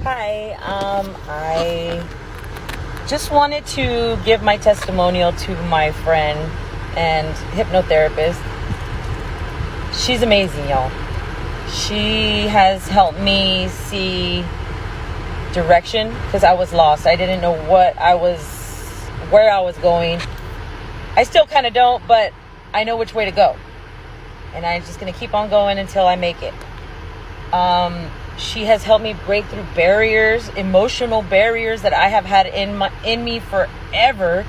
Hi, I just wanted to give my testimonial to my friend and hypnotherapist. She's amazing, y'all. She has helped me see direction because I was lost. I didn't know where I was going. I still kind of don't, but I know which way to go. And I'm just going to keep on going until I make it. She has helped me break through barriers, emotional barriers that I have had in me forever.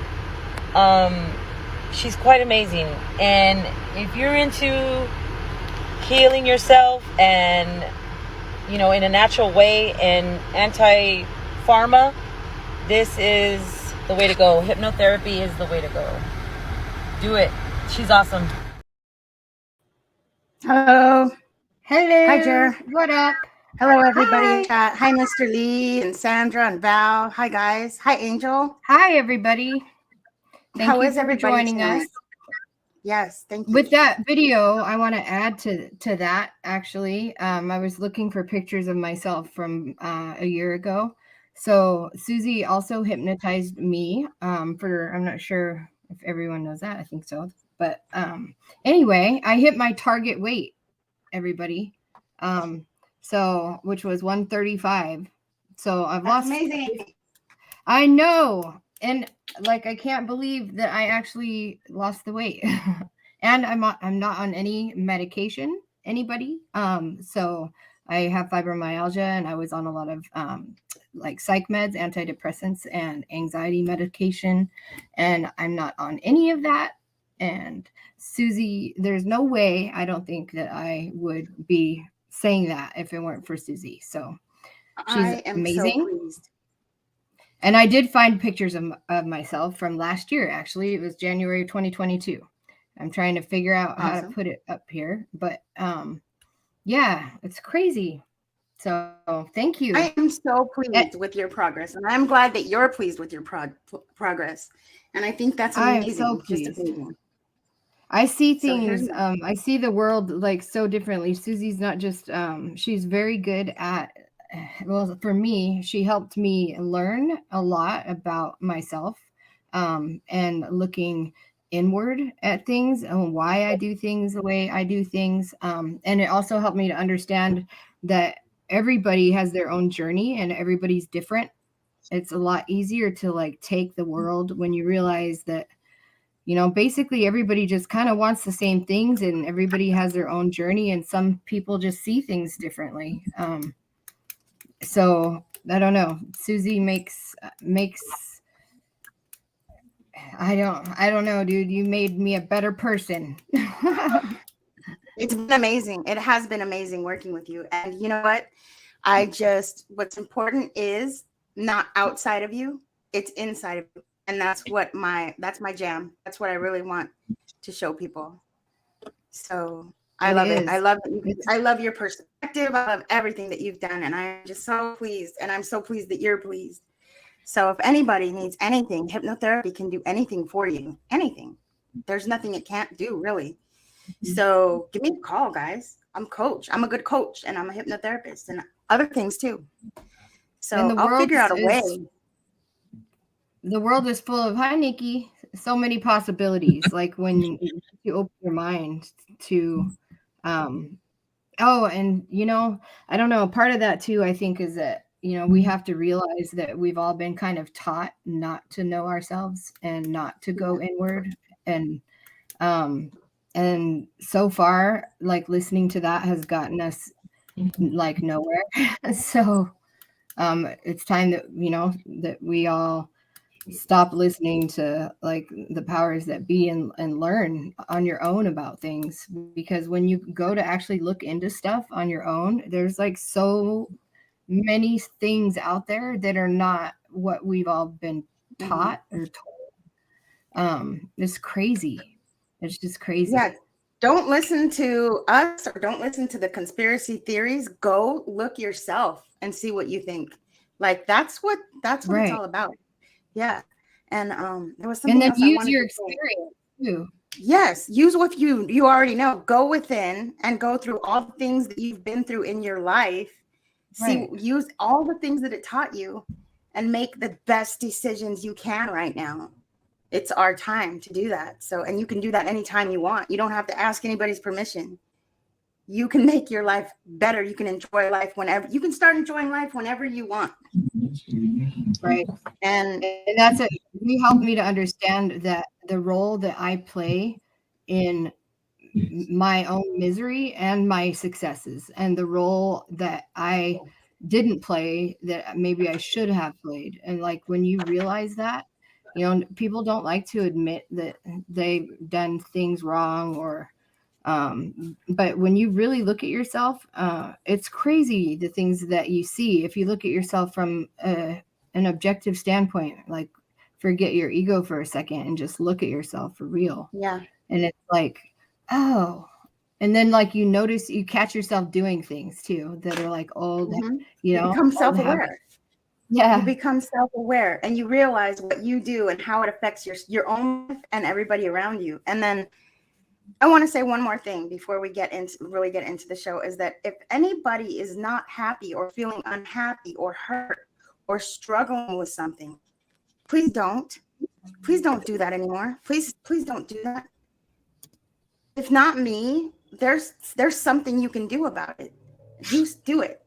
She's quite amazing. And if you're into healing yourself and, in a natural way and anti-pharma, this is the way to go. Hypnotherapy is the way to go. Do it. She's awesome. Hello. Hello. Hi, Jara. What up? Hello, everybody. Hi, Mr. Lee and Sandra and Val. Hi, guys. Hi, Angel. Hi, everybody. How Thank is you for everybody joining tonight? us. Yes, thank you. With that video, I want to add to that, actually. I was looking for pictures of myself from a year ago. So Susie also hypnotized me I'm not sure if everyone knows that. I think so. But anyway, I hit my target weight, everybody. So which was 135. So I've lost. Amazing. I know. And I can't believe that I actually lost the weight. And I'm not on any medication, anybody. So I have fibromyalgia, and I was on a lot of psych meds, antidepressants, and anxiety medication. And I'm not on any of that. And Susie, there's no way, I don't think, that I would be saying that if it weren't for Susie. So she's amazing. So pleased. And I did find pictures of myself from last year. Actually, it was January 2022. I'm trying to figure out how to put it up here, but yeah, it's crazy. So thank you. I am so pleased with your progress, and I'm glad that you're pleased with your progress. And I think that's amazing. I'm so pleased. I see things. I see the world so differently. Susie's not just. She's very good at. Well, for me, she helped me learn a lot about myself, and looking inward at things and why I do things the way I do things. And it also helped me to understand that everybody has their own journey and everybody's different. It's a lot easier to take the world when you realize that, basically everybody just kind of wants the same things, and everybody has their own journey, and some people just see things differently. So I don't know. Susie makes I don't know, dude. You made me a better person. It's been amazing. It has been amazing working with you. And you know what? What's important is not outside of you, it's inside of you. And that's my jam. That's what I really want to show people. So I love it. I love your perspective. I love everything that you've done. And I'm just so pleased. And I'm so pleased that you're pleased. So if anybody needs anything, hypnotherapy can do anything for you. Anything. There's nothing it can't do, really. So give me a call, guys. I'm a good coach, and I'm a hypnotherapist and other things too. So I'll figure out a way. The world is full of, hi, Nikki, so many possibilities. When you open your mind to, and I don't know, part of that too, I think, is that, we have to realize that we've all been kind of taught not to know ourselves and not to go inward. And so far, listening to that has gotten us nowhere. So it's time that, that we all stop listening to the powers that be and learn on your own about things. Because when you go to actually look into stuff on your own, there's so many things out there that are not what we've all been taught or told. It's crazy. It's just crazy. Yeah. Don't listen to us, or don't listen to the conspiracy theories. Go look yourself and see what you think. That's what right. It's all about. Yeah. And there was something else use your experience too. Yes, use what you already know. Go within and go through all the things that you've been through in your life See, use all the things that it taught you and make the best decisions you can right now. It's our time to do that. So, and you can do that anytime you want. You don't have to ask anybody's permission. You can make your life better. You can enjoy life whenever you can start enjoying life whenever you want. Right. And that's it. You helped me to understand that the role that I play in my own misery and my successes, and the role that I didn't play that maybe I should have played. And like when you realize that, you know, people don't like to admit that they've done things wrong, or but when you really look at yourself, it's crazy the things that you see. If you look at yourself from an objective standpoint, like forget your ego for a second and just look at yourself for real. Yeah. And it's like, oh, and then like you notice, you catch yourself doing things too that are like old, you know, become self-aware. Yeah. You become self-aware and you realize what you do and how it affects your own life and everybody around you. And then I want to say one more thing before we really get into the show, is that if anybody is not happy or feeling unhappy or hurt or struggling with something, please don't do that anymore. Please don't do that. If not me, there's something you can do about it. Just do it.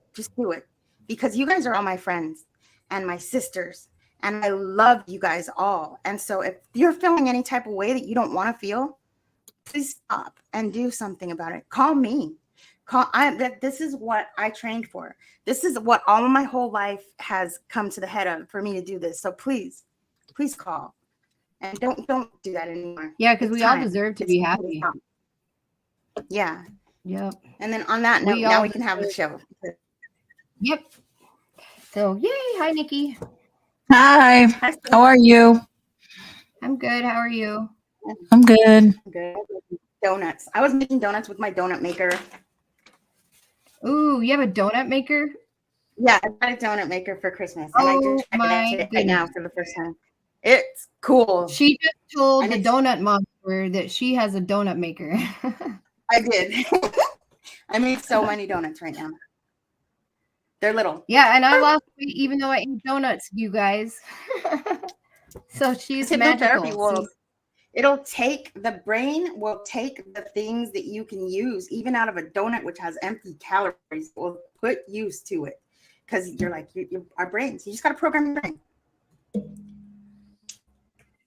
Because you guys are all my friends and my sisters, and I love you guys all. And so if you're feeling any type of way that you don't want to feel, please stop and do something about it. Call me. This is what I trained for. This is what all of my whole life has come to the head of for me to do this. So please call. And don't do that anymore. Yeah, because we all deserve to be happy. Yeah. Yep. And then on that note, now we can have the show. Yep. So yay. Hi, Nikki. Hi. How are you? I'm good. How are you? I'm good. Good. Donuts. I was making donuts with my donut maker. Ooh, you have a donut maker? Yeah, I got a donut maker for Christmas. Oh, and I just my it right now for the first time. It's cool. She just told the donut monster that she has a donut maker. I did. I make so many donuts right now. They're little. Yeah, and I lost weight even though I ate donuts, you guys. So she's magical. The brain will take the things that you can use, even out of a donut, which has empty calories, will put use to it. Because you're like, our brains, you just got to program your brain.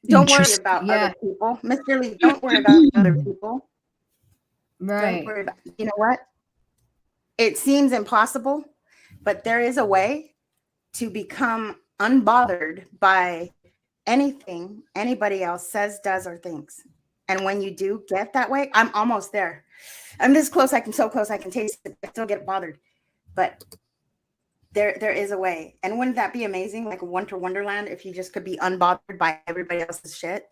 Don't worry about other people. Mr. Lee, don't worry about other people. Right. Don't worry about, you know what? It seems impossible, but there is a way to become unbothered by anything anybody else says, does, or thinks. And when you do get that way, I'm almost there. I'm this close. So close I can taste it. I still get bothered. But there is a way. And wouldn't that be amazing? Like a Winter Wonderland, if you just could be unbothered by everybody else's shit.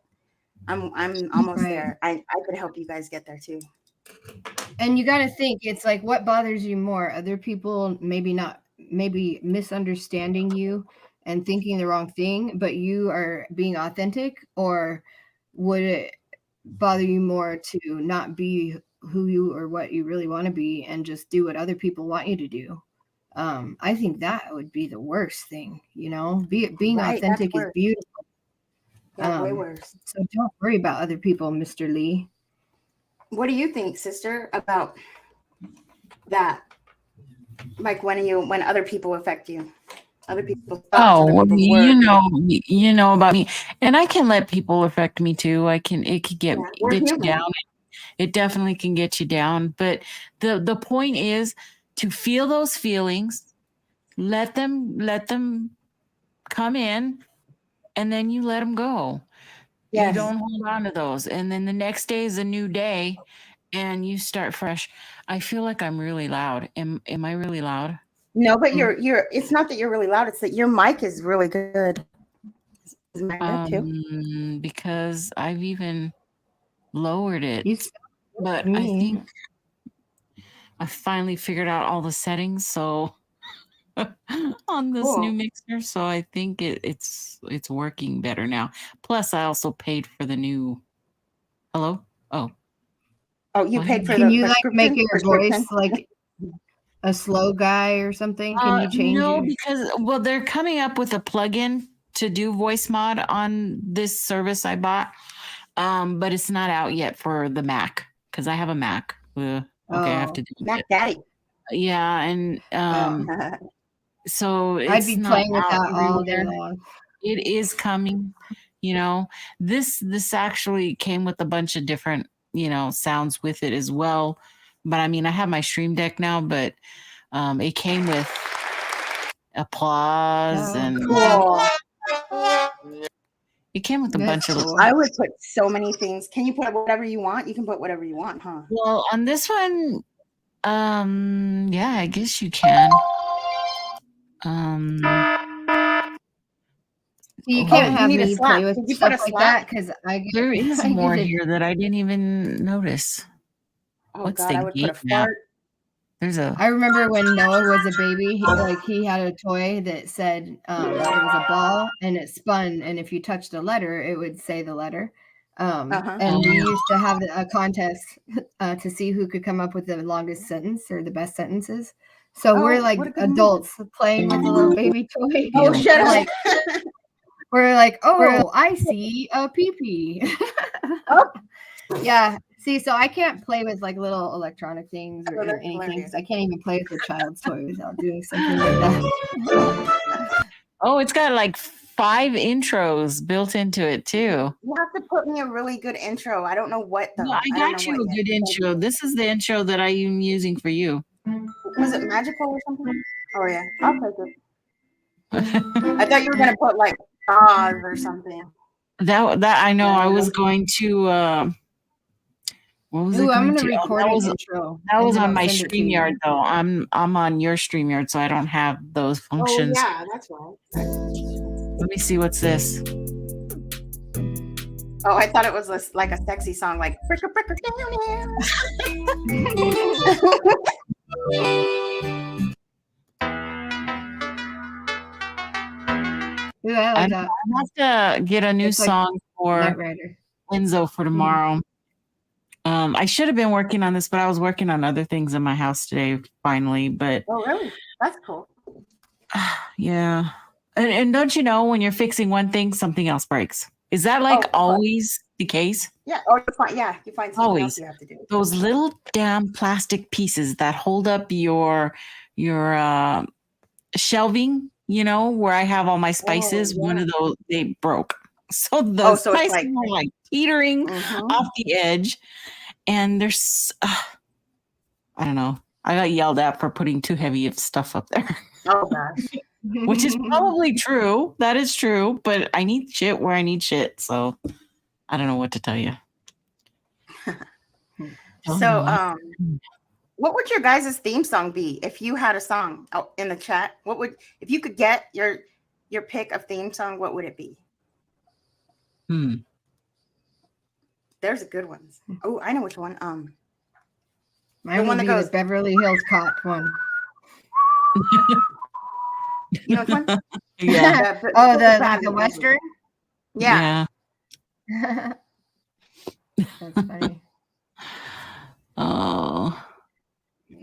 I'm almost there. I could help you guys get there too. And you got to think, it's like, what bothers you more? Other people maybe misunderstanding you and thinking the wrong thing, but you are being authentic? Or would it bother you more to not be who you or what you really want to be and just do what other people want you to do? I think that would be the worst thing, you know. Being authentic is beautiful. Yeah, way worse. So don't worry about other people, Mr. Lee. What do you think, sister, about that? Like when other people affect you, other people. You know about me, and I can let people affect me too. It can get you down. It definitely can get you down. But the point is to feel those feelings, let them come in, and then you let them go. Yes. You don't hold on to those. And then the next day is a new day and you start fresh. I feel like I'm really loud. Am I really loud? No, but you're it's not that you're really loud, it's that your mic is really good. Is my mic too? Because I've even lowered it. But I think I finally figured out all the settings so on this new mixer, so I think it's working better now. Plus, I also paid for the new. Hello? You paid for Can you like make your voice like? a slow guy or something? Can you change No, it? because they're coming up with a plugin to do voice mod on this service I bought, but it's not out yet for the Mac because I have a Mac. Okay, I have to do Mac it. Daddy. Yeah, and so I'd it's be not playing with out that all day everywhere. long. It is coming. This actually came with a bunch of different sounds with it as well. But I mean, I have my Stream Deck now, but it came with applause and Cool. it came with a That's bunch of. cool. I would put so many things. Can you put whatever you want? You can put whatever you want, huh? Well, on this one, yeah, I guess you can. You can't you have need a me slap. play with Did you stuff put a like slap? that because I get There is I more get it. here that I didn't even notice. Oh What's God, the I would put gate a map? fart. There's a. I remember when Noah was a baby, he had a toy that said it was a ball and it spun, and if you touched a letter, it would say the letter. And we used to have a contest to see who could come up with the longest sentence or the best sentences. So we're like adults playing with a little baby toy. Oh, shut up. Like, we're like, oh, I see a pee-pee. Yeah. See, so I can't play with like little electronic things or anything because I can't even play with a child's toy without doing something like that. Oh, it's got like 5 intros built into it too. You have to put me a really good intro. I don't know what though. No, I got you a good intro. This is the intro that I am using for you. Was it magical or something? Oh yeah, I'll take it. I thought you were gonna put like Oz or something. That I know. I was going to. What was Ooh, it I'm going gonna to? record an intro. That was and then on I'll my send it to you. StreamYard though. I'm on your StreamYard, so I don't have those functions. Oh yeah, that's right. Let me see what's this. Oh, I thought it was like a sexy song, like bricker bricker. Ooh, I like that. I have to get a new It's like song for Knight Rider. Enzo for tomorrow. I should have been working on this, but I was working on other things in my house today, finally. But oh, really? That's cool. Yeah. And don't you know when you're fixing one thing, something else breaks? Is that like always the case? Yeah. Oh, you find something Always. else you have to do. Those little damn plastic pieces that hold up your shelving, where I have all my spices. One of those, they broke. So the spices were like teetering off the edge. And there's, I don't know. I got yelled at for putting too heavy of stuff up there. Oh, gosh. Which is probably true. That is true. But I need shit where I need shit. So I don't know what to tell you. So, what would your guys' theme song be if you had a song out in the chat? If you could get your pick of theme song, what would it be? There's a good one. Oh, I know which one. Mine would be the Beverly Hills Cop one. You know which one? Yeah. the Western? Yeah. That's funny. Oh.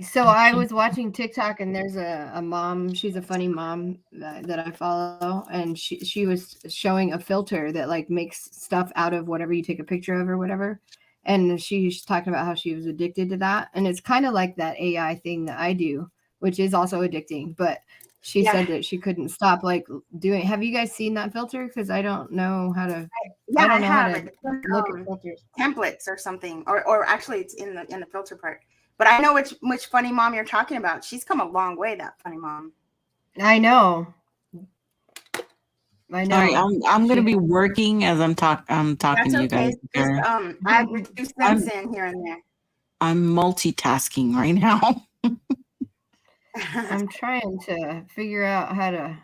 So I was watching TikTok and there's a mom, she's a funny mom that I follow, and she was showing a filter that like makes stuff out of whatever you take a picture of or whatever. And she's talking about how she was addicted to that. And it's kind of like that AI thing that I do, which is also addicting. But she said that she couldn't stop like doing. Have you guys seen that filter? Because I don't know how to. Yeah, I don't know have how to look at filters. Templates or something, or actually it's in the filter part. But I know which funny mom you're talking about. She's come a long way. That funny mom. I know. All right, I'm going to be working as I'm talking to you guys. Just, add your 2 cents in here and there. I'm multitasking right now. I'm trying to figure out how to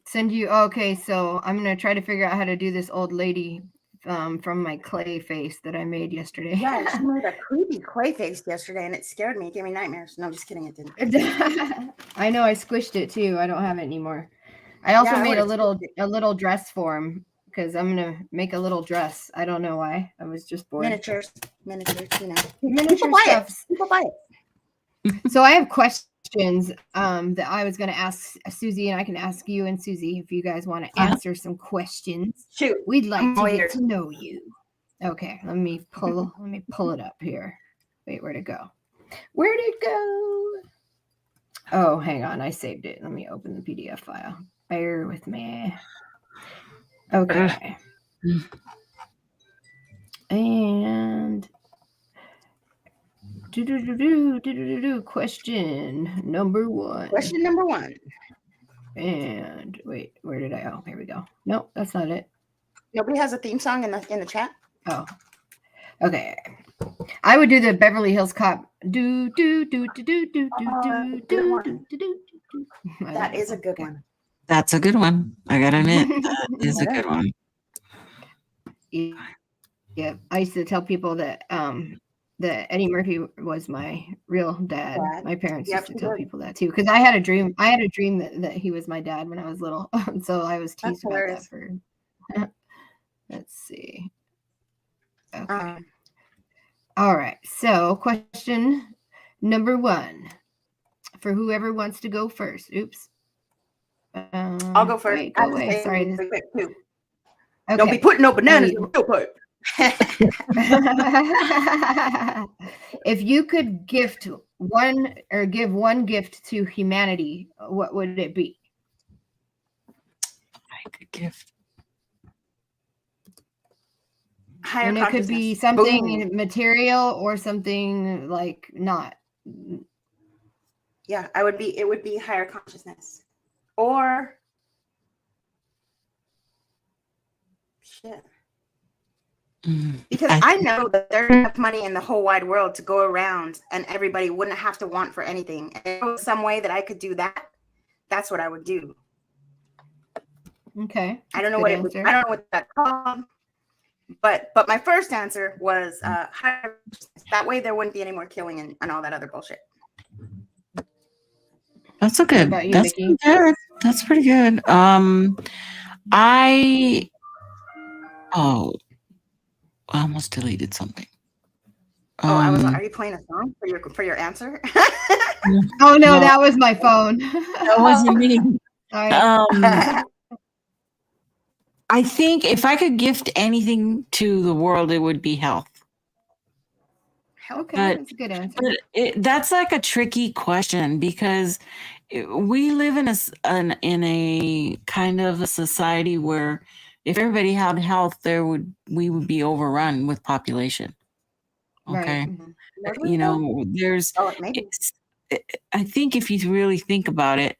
send you. Okay, so I'm going to try to figure out how to do this old lady from my clay face that I made yesterday. Yeah, she made a creepy clay face yesterday and it scared me. It gave me nightmares. No, I'm just kidding. It didn't. I know, I squished it too. I don't have it anymore. I also made a little dress for him because I'm going to make a little dress. I don't know why. I was just bored. Miniatures, you know. Miniature stuff. People buy it. So I have questions that I was going to ask Susie, and I can ask you and Susie if you guys want to answer some questions. Shoot. We'd like I'm to all get ears. to know you. Okay, let me pull it up here. Wait, where'd it go? Where'd it go? Oh, hang on, I saved it. Let me open the PDF file. Bear with me. Okay. And question number one. Question number one. And wait, where did I? Oh, here we go. Nope, that's not it. Nobody has a theme song in the chat. Oh, okay. I would do the Beverly Hills Cop. Do do do do do do do do do do. That is a good one. That's a good one. I gotta admit, that is a good one. Yeah, I used to tell people that that Eddie Murphy was my real dad. My parents used to tell people that too, because I had a dream. I had a dream that he was my dad when I was little, so I was teased about that for. Let's see. Okay. All right. So, question number one, for whoever wants to go first. Oops. I'll go first. Wait, go away. Sorry. Okay. Don't be putting no bananas in the real part. If you could give one gift to humanity, what would it be? I could gift. Higher And it could be something material or something like not. Yeah, it would be higher consciousness. Or shit. Because I know that there's enough money in the whole wide world to go around and everybody wouldn't have to want for anything. And if there was some way that I could do that, that's what I would do. Okay. I don't know what I don't know what that's called. But my first answer was higher consciousness. That way there wouldn't be any more killing and all that other bullshit. That's a good. What about you, that's Mickey? good. That's pretty good. I almost deleted something. Are you playing a song for your answer? Oh no, that was my phone. That wasn't me. I think if I could gift anything to the world, it would be health. Okay, that's a good answer. But that's like a tricky question because we live in a kind of a society where if everybody had health, we would be overrun with population. Okay, right. You know, there's. I think if you really think about it,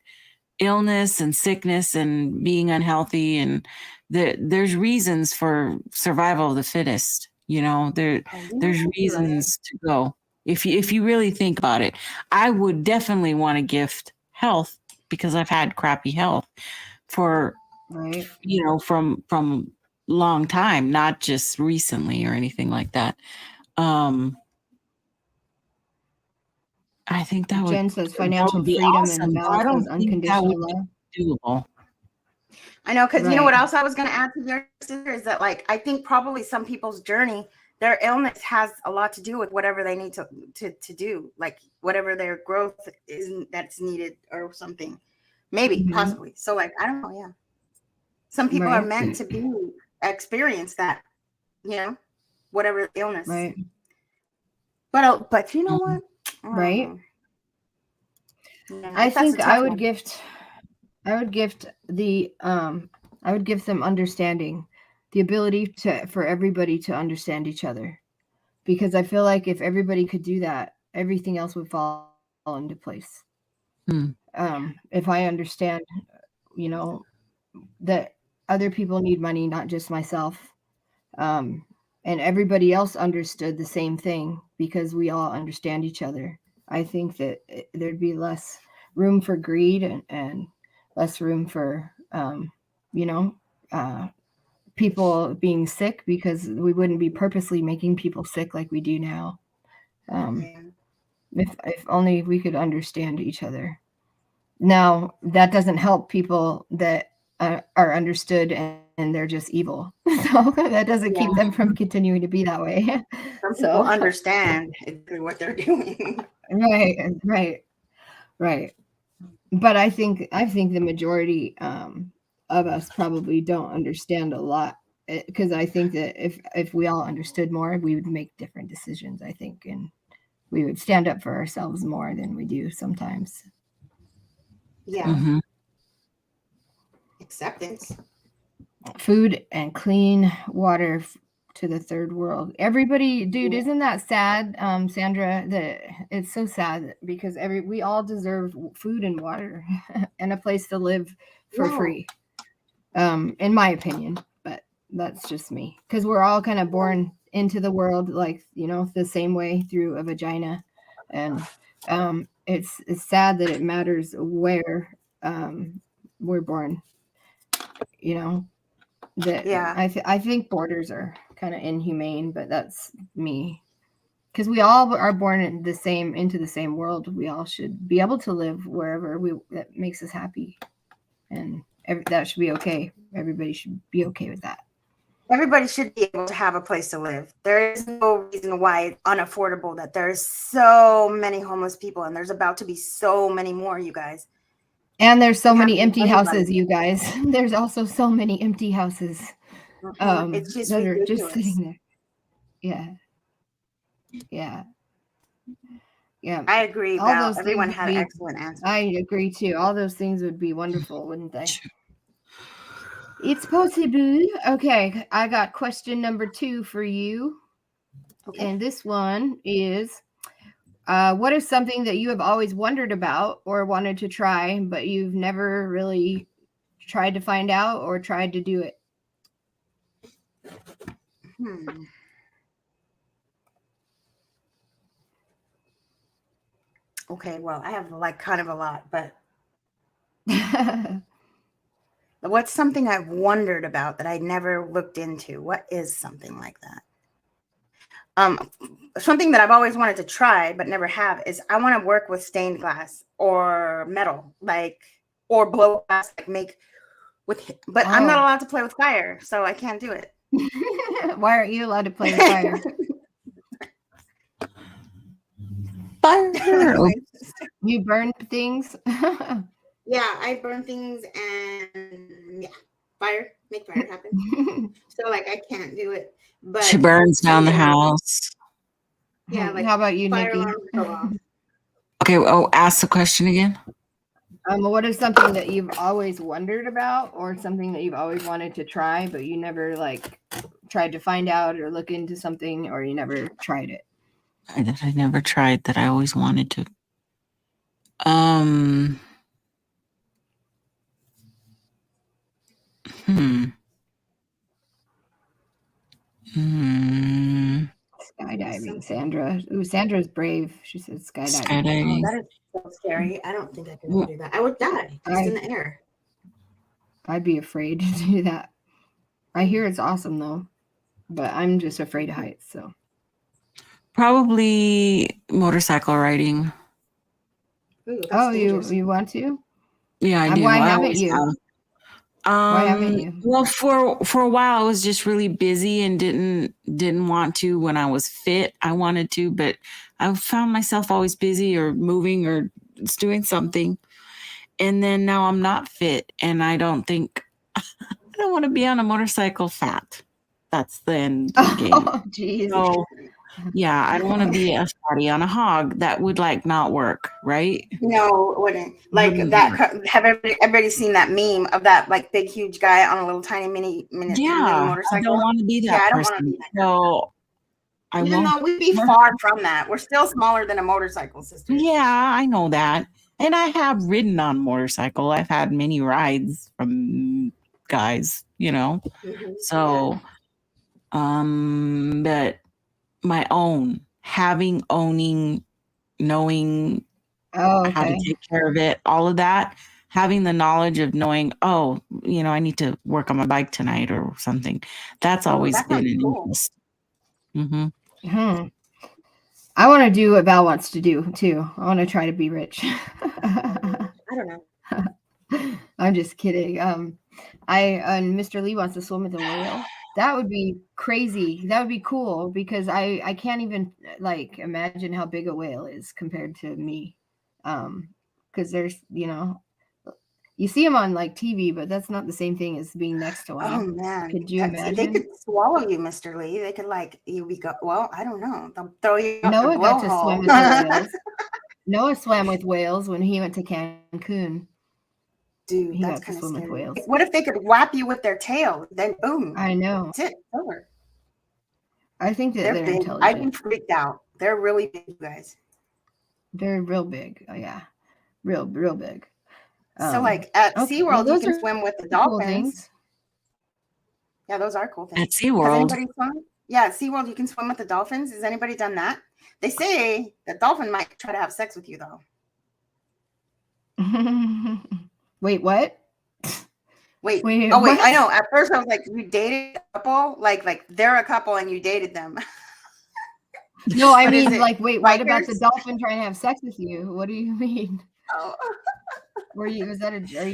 illness and sickness and being unhealthy and there's reasons for survival of the fittest. You know, there's reasons to go. If you really think about it, I would definitely want to gift health because I've had crappy health for from long time, not just recently or anything like that. I think that Jen says financial freedom awesome. And balance is unconditional love. Doable. I know, because you know what else I was going to add to your sister is that, like, I think probably some people's journey, their illness has a lot to do with whatever they need to do, like whatever their growth is that's needed or something, maybe possibly. So, like, I don't know, yeah. Some people are meant to experience that, you know, whatever illness. Right. But you know what? Right. Yeah, I think I would gift them understanding, the ability for everybody to understand each other, because I feel like if everybody could do that, everything else would fall into place. If I understand, you know, that other people need money, not just myself, and everybody else understood the same thing because we all understand each other, I think that there'd be less room for greed and less room for, people being sick, because we wouldn't be purposely making people sick like we do now. If only we could understand each other. Now, that doesn't help people that are understood and they're just evil. So that doesn't keep them from continuing to be that way. Some people understand exactly what they're doing. Right. But I think the majority of us probably don't understand a lot, because I think that if we all understood more, we would make different decisions, I think, and we would stand up for ourselves more than we do sometimes. Yeah. Mhm. Acceptance. Food and clean water to the third world. Everybody, dude, isn't that sad, Sandra? That it's so sad because we all deserve food and water and a place to live for free. In my opinion, but that's just me, because we're all kind of born into the world, like, the same way, through a vagina, and it's sad that it matters where we're born. That I think borders are kind of inhumane, but that's me, because we all are born into the same world. We all should be able to live wherever that makes us happy, and that should be okay. Everybody should be okay with that. Everybody should be able to have a place to live. There is no reason why it's unaffordable that there's so many homeless people, and there's about to be so many more, you guys. And there's so many empty houses, you guys. There's also so many empty houses. It's just that ridiculous. are just sitting there. Yeah. I agree. Val. Everyone had excellent answers. I agree too. All those things would be wonderful, wouldn't they? It's possible. Okay, I got question number 2 for you. Okay. And this one is, what is something that you have always wondered about or wanted to try, but you've never really tried to find out or tried to do it? Okay, well, I have kind of a lot, but what's something I've wondered about that I never looked into? What is something like that? Something that I've always wanted to try but never have is I want to work with stained glass or metal, or blow glass, but I'm not allowed to play with fire, so I can't do it. Why aren't you allowed to play with fire? Fire. You burn things? Yeah, I burn things, and make fire happen. So I can't do it. But she burns down the house. Yeah, how about you, fire Nikki? alarms go off. Okay, ask the question again. What is something that you've always wondered about, or something that you've always wanted to try, but you never tried to find out or look into something, or you never tried it? That I never tried that I always wanted to. Skydiving, Sandra. Ooh, Sandra's brave. She said skydiving. Oh, that is so scary. I don't think I can do that. I would die just in the air. I'd be afraid to do that. I hear it's awesome though, but I'm just afraid of heights. So probably motorcycle riding. Ooh, you want to? Yeah, I do. Why haven't you? Why haven't you? Well, for a while I was just really busy and didn't want to. When I was fit, I wanted to, but I found myself always busy or moving or doing something. And then now I'm not fit, and I don't want to be on a motorcycle fat. That's the end of the game. Oh, geez. So, yeah, I don't want to be a fatty on a hog. That would not work, right? No, it wouldn't. That. Have everybody seen that meme of that big huge guy on a little tiny mini motorcycle? I don't want to be that person. I don't want to be that. So even though we'd be far from that, we're still smaller than a motorcycle, sister. Yeah, I know that. And I have ridden on a motorcycle. I've had many rides from guys, Mm-hmm. So, but my own, owning, knowing how to take care of it, all of that, having the knowledge of knowing, I need to work on my bike tonight or something. That's always been an interest. Mm-hmm. I want to do what Val wants to do too. I want to try to be rich. I don't know. I'm just kidding. And Mr. Lee wants to swim with a whale. That would be crazy. That would be cool because I can't even like imagine how big a whale is compared to me. Because there's, you see them on like TV, but that's not the same thing as being next to Oh one. man, Could you imagine? They could swallow you, Mr. Lee. They could well, I don't know. They'll throw you up Noah the got to swim blowhole. with the whales. Noah swam with whales when he went to Cancun. Dude, He that's got to kind of swim with scary. whales. What if they could whap you with their tail? Then boom. I know. That's it. Over. I think that they're big. intelligent. I'd be freaked out. They're really big, you guys. They're real big. Oh yeah, real big. So like at SeaWorld, you can are swim with the cool dolphins. things. Yeah, those are cool things. At SeaWorld. Has anybody swum? Yeah, at SeaWorld, you can swim with the dolphins. Has anybody done that? They say the dolphin might try to have sex with you, though. Wait, what? Wait. Wait, Oh, wait. what? I know. At first, I was like, you dated a couple? Like they're a couple and you dated them. No, I What is mean, it? like, wait, what about the Bikers? dolphin trying to have sex with you? What do you mean? Oh. Are you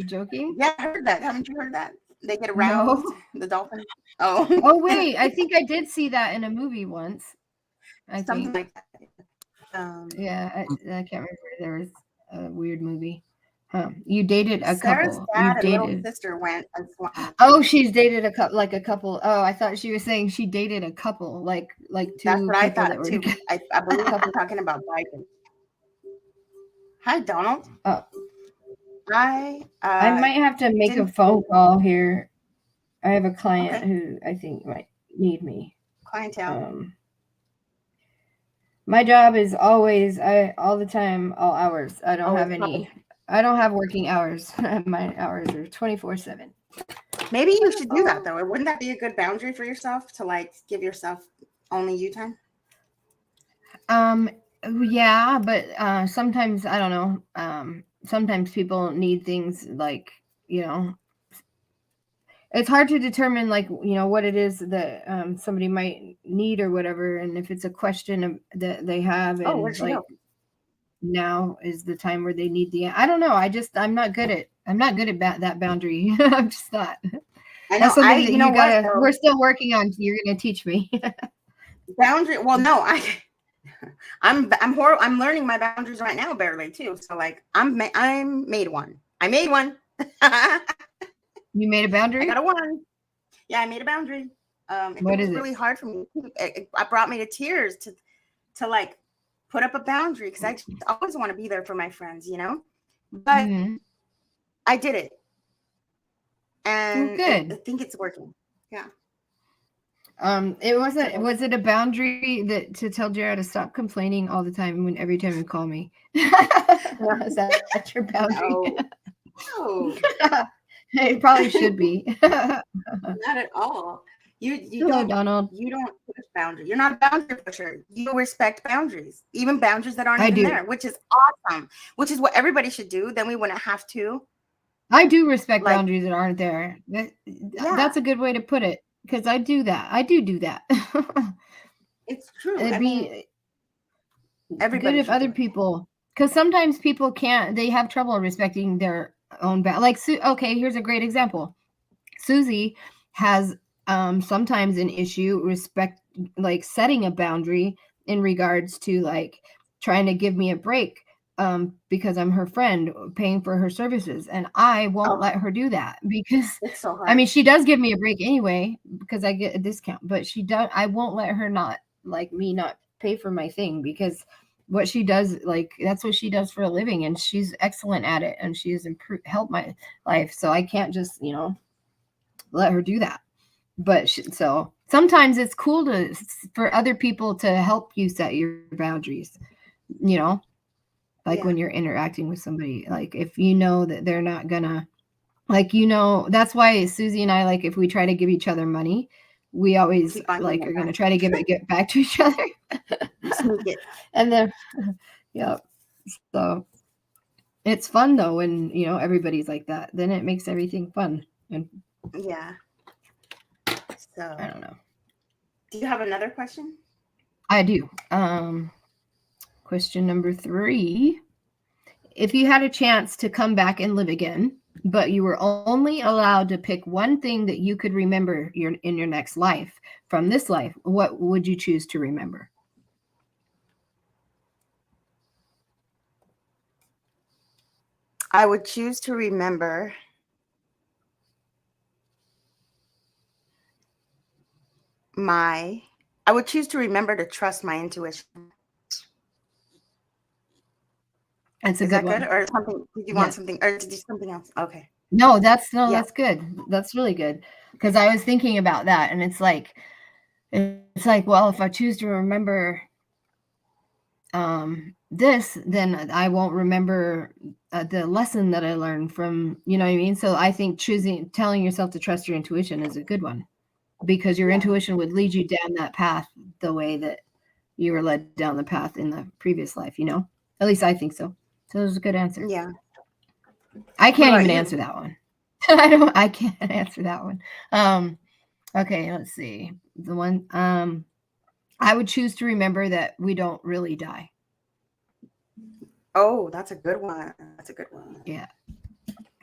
joking? Yeah, I heard that. Haven't you heard that? They get aroused, the dolphin. Oh. Oh, wait, I think I did see that in a movie once. Something think. like that. Yeah, I can't remember. There was a weird movie. Huh. You dated a Sarah's couple. dad You and little dated. sister went and swam. Oh, she's dated a couple. Oh, I thought she was saying she dated a couple, like two That's what I people thought that were too. together. I believe I'm talking about bikers. Hi, Donald. Oh. Hi. I might have to make a phone call here. I have a client Okay. who I think might need me. Clientele. My job is always all the time, all hours. I don't have any. I don't have working hours. My hours are 24/7. Maybe you should do that though. Wouldn't that be a good boundary for yourself to like give yourself only you time? Yeah, but sometimes I don't know. Sometimes people need things like, it's hard to determine like, what it is that somebody might need or whatever. And if it's a question that they have and like now is the time where they need I don't know. I'm not good at that boundary. I'm just not. I know. That's something that we're still working on. You're going to teach me. Boundary. Well, no, I'm learning my boundaries right now, barely too. So like I made one. You made a boundary? I got a one. Yeah, I made a boundary. It was really hard for me. It brought me to tears to like put up a boundary because I always want to be there for my friends, But I did it, and I think it's working. Yeah. Was it a boundary to tell Jara to stop complaining all the time every time you call me? Is that your boundary? No. It probably should be. Not at all. Hello, Donald. You don't push boundaries. You're not a boundary pusher. You respect boundaries, even boundaries that aren't even there, which is awesome. Which is what everybody should do. Then we wouldn't have to. I do respect boundaries that aren't there. That's a good way to put it. Because I do that. I do that. It's true. It'd be good if other people, because sometimes people they have trouble respecting their own like okay, here's a great example. Susie has sometimes an issue like setting a boundary in regards to like trying to give me a break because I'm her friend paying for her services, and I won't let her do that because it's so hard. I mean, she does give me a break anyway because I get a discount, but I won't let her not pay for my thing because what she does, like, that's what she does for a living, and she's excellent at it, and she has helped my life. So I can't just, let her do that. But so sometimes it's cool for other people to help you set your boundaries, like when you're interacting with somebody, like if you know that they're not gonna, like, that's why Susie and I, like, if we try to give each other money, we always like are going to try to get back to each other. And then, yeah. So it's fun though when, everybody's like that, then it makes everything fun. And yeah. So I don't know. Do you have another question? I do. Question number 3. If you had a chance to come back and live again, but you were only allowed to pick one thing that you could remember in your next life from this life, what would you choose to remember? I would choose to remember I would choose to remember to trust my intuition. That's a Is good that one. good? Or something? Did you want something, or did you something else? Okay. No, that's Yeah. good. That's really good. Because I was thinking about that, and it's like, well, if I choose to remember this, then I won't remember the lesson that I learned from, you know what I mean? So I think telling yourself to trust your intuition is a good one, because your intuition would lead you down that path the way that you were led down the path in the previous life, you know? At least I think so. So it was a good answer. Yeah. I can't even answer that one. I can't answer that one. Okay, let's see. The one I would choose to remember that we don't really die. Oh, that's a good one. That's a good one. Yeah.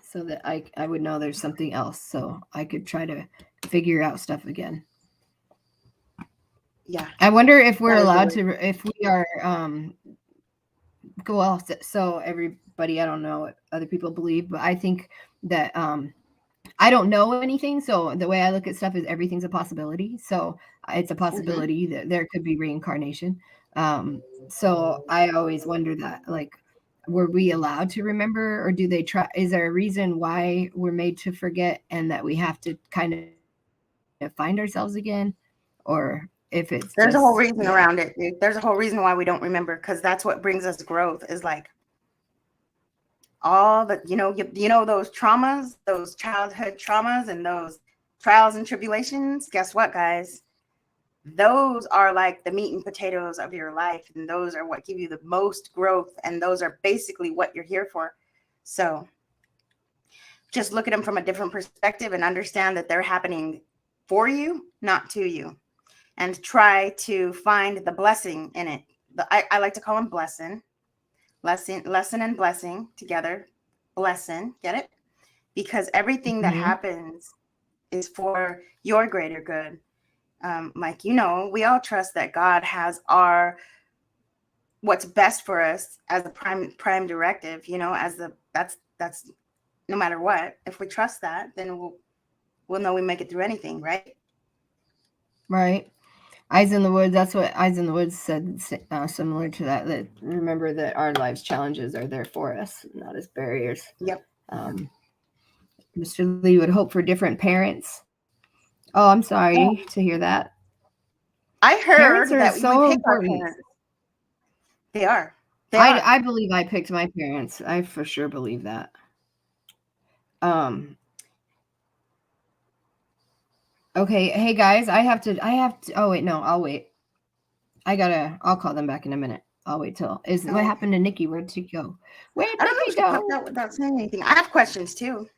So that I would know there's something else, so I could try to figure out stuff again. Yeah. I wonder if we're allowed to, if we are well, so everybody, I don't know what other people believe, but I think that I don't know anything, so the way I look at stuff is everything's a possibility. So it's a possibility that there could be reincarnation. So I always wonder that, like, were we allowed to remember, or do they try? Is there a reason why we're made to forget, and that we have to kind of find ourselves again, or if it's there's a whole reason around it, dude. There's a whole reason why we don't remember, because that's what brings us growth. Is like all the you know those traumas, those childhood traumas, and those trials and tribulations. Guess what, guys? Those are like the meat and potatoes of your life, and those are what give you the most growth, and those are basically what you're here for. So just look at them from a different perspective and understand that they're happening for you, not to you, and try to find the blessing in it. I like to call them lesson and blessing together. Lesson, get it? Because everything that happens is for your greater good. Like, we all trust that God has what's best for us as a prime directive, that's no matter what. If we trust that, then we'll know we make it through anything, right? Right. Eyes in the Woods. That's what Eyes in the Woods said, similar to that. That remember that our life's challenges are there for us, not as barriers. Yep. Mr. Lee would hope for different parents. Oh, I'm sorry to hear that. I heard that so we pick important. Our parents. They are. I believe I picked my parents. I for sure believe that. Okay. Hey guys, I have to, oh wait, no, I'll wait. I'll call them back in a minute. I'll wait till, what happened to Nikki? Where'd she go? Where'd Nikki go? Out without saying anything. I have questions too.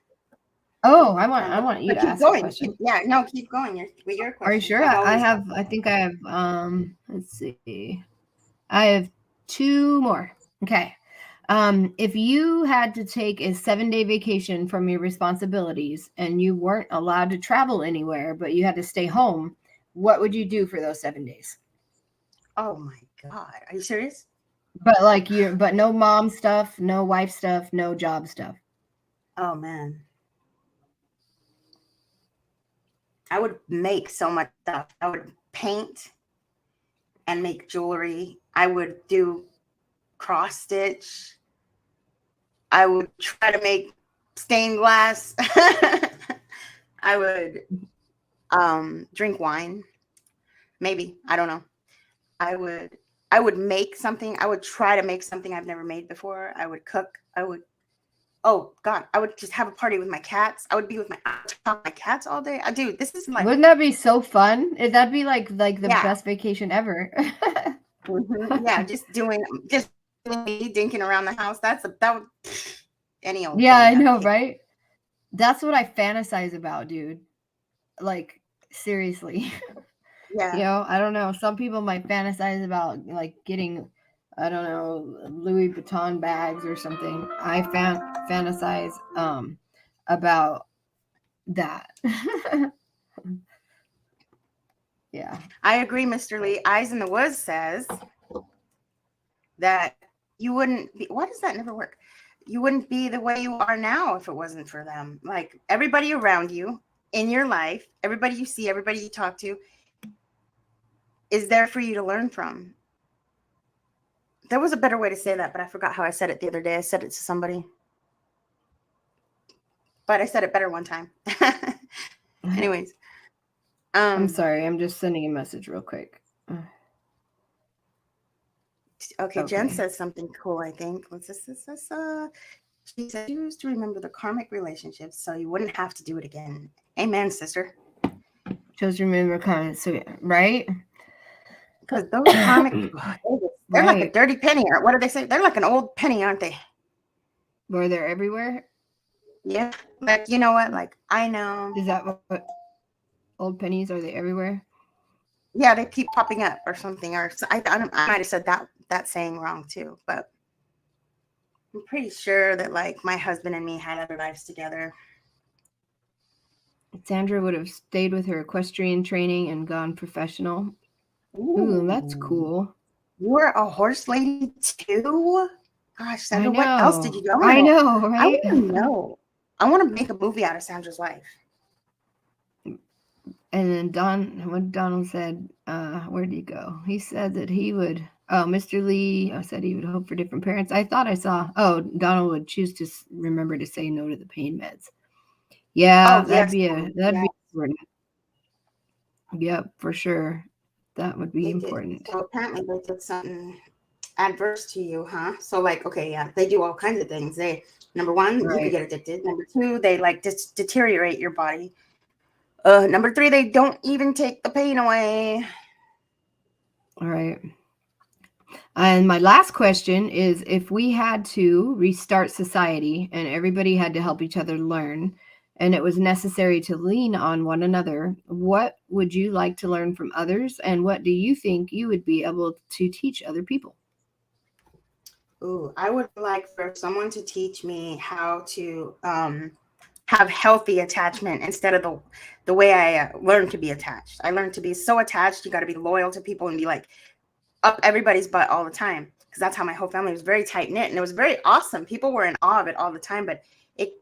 Oh, I want you to ask a question. Yeah, no, keep going. With your question. Are you sure? I think I have, let's see. I have 2 more. Okay. If you had to take a 7-day vacation from your responsibilities and you weren't allowed to travel anywhere, but you had to stay home, what would you do for those 7 days? Oh my God. Are you serious? But but no mom stuff, no wife stuff, no job stuff. Oh man. I would make so much stuff. I would paint and make jewelry. I would do cross stitch. I would try to make stained glass. I would drink wine. Maybe. I don't know. I would make something. I would try to make something I've never made before. I would cook. Oh God, I would just have a party with my cats. I would be with my cats all day. Dude, this is like. Wouldn't that be so fun? That'd be like the best vacation ever. Yeah, just me dinking around the house. That would any old. Yeah, I know, right? That's what I fantasize about, dude. Like seriously. Yeah. I don't know. Some people might fantasize about like getting, I don't know, Louis Vuitton bags or something. I fantasize about that. Yeah. I agree, Mr. Lee. Eyes in the Woods says that you wouldn't be, why does that never work? You wouldn't be the way you are now if it wasn't for them. Like everybody around you in your life, everybody you see, everybody you talk to is there for you to learn from. There was a better way to say that, but I forgot how I said it the other day. I said it to somebody, but I said it better one time. Anyways. I'm sorry. I'm just sending a message real quick. Okay, Jen says something cool, I think. What's this? She said, choose to remember the karmic relationships so you wouldn't have to do it again. Amen, sister. Chose to remember karmic, so right? Because those karmic, they're like a dirty penny, or what do they say? They're like an old penny, aren't they? Where they're everywhere? Yeah. Like, you know what? Like, I know. Is that what old pennies, are they everywhere? Yeah, they keep popping up or something. Or I might have said that saying wrong too, but I'm pretty sure that like my husband and me had other lives together. Sandra would have stayed with her equestrian training and gone professional. Ooh, that's cool. You were a horse lady too? Gosh, Sandra, what else did you do? I know, right? I want to know. I want to make a movie out of Sandra's life. And then when Donald said, where'd he go? He said that he would, Mr. Lee said he would hope for different parents. I thought I saw, Donald would choose to remember to say no to the pain meds. Yeah, that'd be important. Yep, for sure. That would be important. So apparently they did something adverse to you, huh? So like, okay, yeah, they do all kinds of things. Number one, you could get addicted. Number two, they like deteriorate your body. Number three, they don't even take the pain away. All right. And my last question is, if we had to restart society and everybody had to help each other learn, and it was necessary to lean on one another, what would you like to learn from others? And what do you think you would be able to teach other people? Ooh, I would like for someone to teach me how to have healthy attachment instead of the way I learned to be attached. I learned to be so attached. You got to be loyal to people and be like up everybody's butt all the time, because that's how my whole family was very tight knit, and it was very awesome. People were in awe of it all the time, but it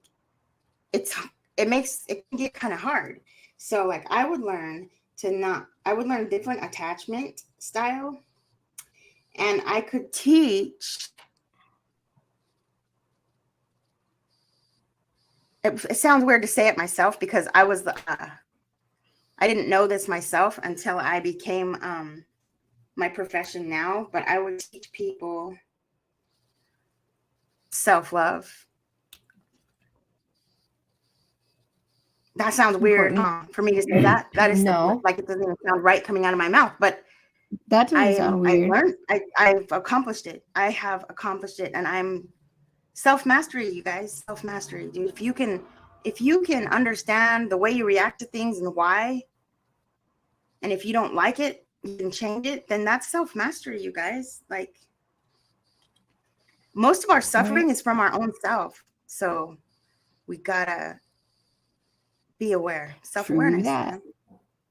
can get kind of hard. So like I would learn different attachment style, and I could teach. It sounds weird to say it myself, because I was I didn't know this myself until I became my profession now, but I would teach people self-love. That sounds weird for me to say that. That is like it doesn't even sound right coming out of my mouth, but that doesn't sound weird. I've accomplished it. I have accomplished it, and I'm self-mastery, you guys. Self-mastery, dude. If you can understand the way you react to things and why, and if you don't like it, you can change it, then that's self-mastery, you guys. Like, most of our suffering is from our own self. So we gotta be aware. Self-awareness.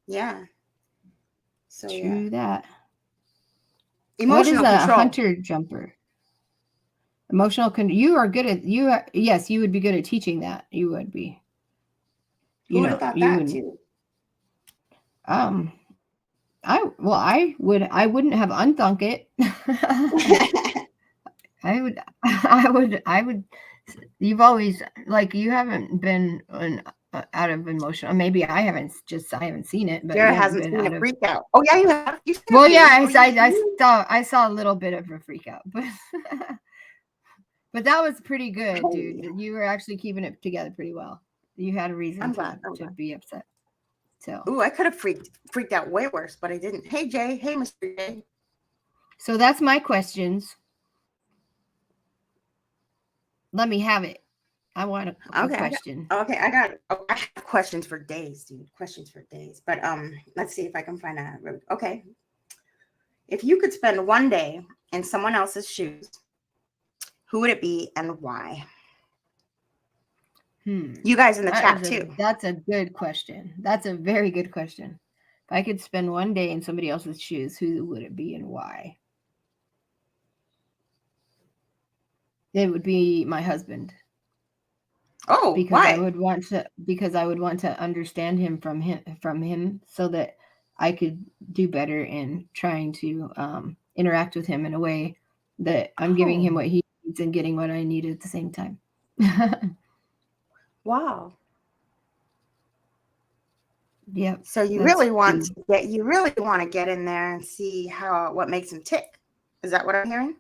Yeah. So true that. Emotional what is control. A hunter jumper? Emotional you are good at yes, you would be good at teaching that. You would be. Who would have thought that too? I wouldn't have unthunk it. I would. You've always, like, you haven't been out of emotion. Maybe I haven't seen it, but Jara hasn't seen a freak out. Oh yeah, you have. Well, yeah, I saw a little bit of a freak out, but but that was pretty good, dude. You were actually keeping it together pretty well. You had a reason to be upset. So, I could have freaked out way worse, but I didn't. Hey Jay, hey Mr. Jay. So that's my questions. Let me have it. I want a question. I have questions for days, dude. Questions for days. But let's see if I can find a. Okay. If you could spend one day in someone else's shoes, who would it be and why? You guys in the chat too. That's a good question. That's a very good question. If I could spend one day in somebody else's shoes, who would it be and why? It would be my husband. Oh, because why? I would want to understand him from him so that I could do better in trying to interact with him in a way that I'm giving him what he needs and getting what I need at the same time. Wow. Yeah. So you really want to get in there and see what makes him tick. Is that what I'm hearing?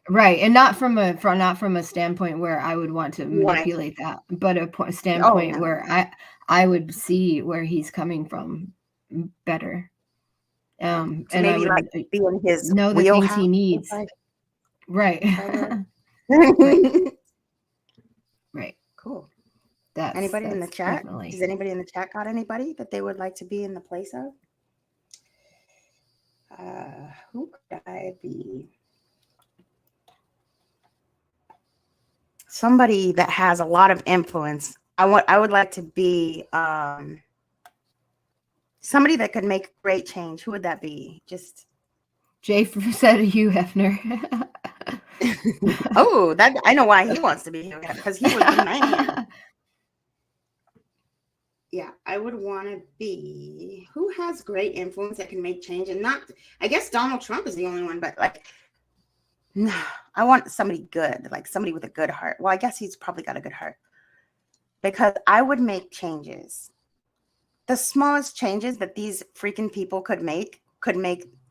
Right. And not from a standpoint where I would want to manipulate that, but a standpoint where I would see where he's coming from better. So and maybe I would be in his know the things he needs. Right. Right. Cool. That's anybody in the chat? Definitely. Does anybody in the chat got anybody that they would like to be in the place of? Who could I be? Somebody that has a lot of influence. I would like to be somebody that could make great change. Who would that be? Just Jay said Hugh Hefner. Oh, that I know why he wants to be here, because he was the man. Yeah, I would want to be who has great influence that can make change, and not. I guess Donald Trump is the only one, but like, no, I want somebody good, like somebody with a good heart. Well, I guess he's probably got a good heart, because I would make changes. The smallest changes that these freaking people could make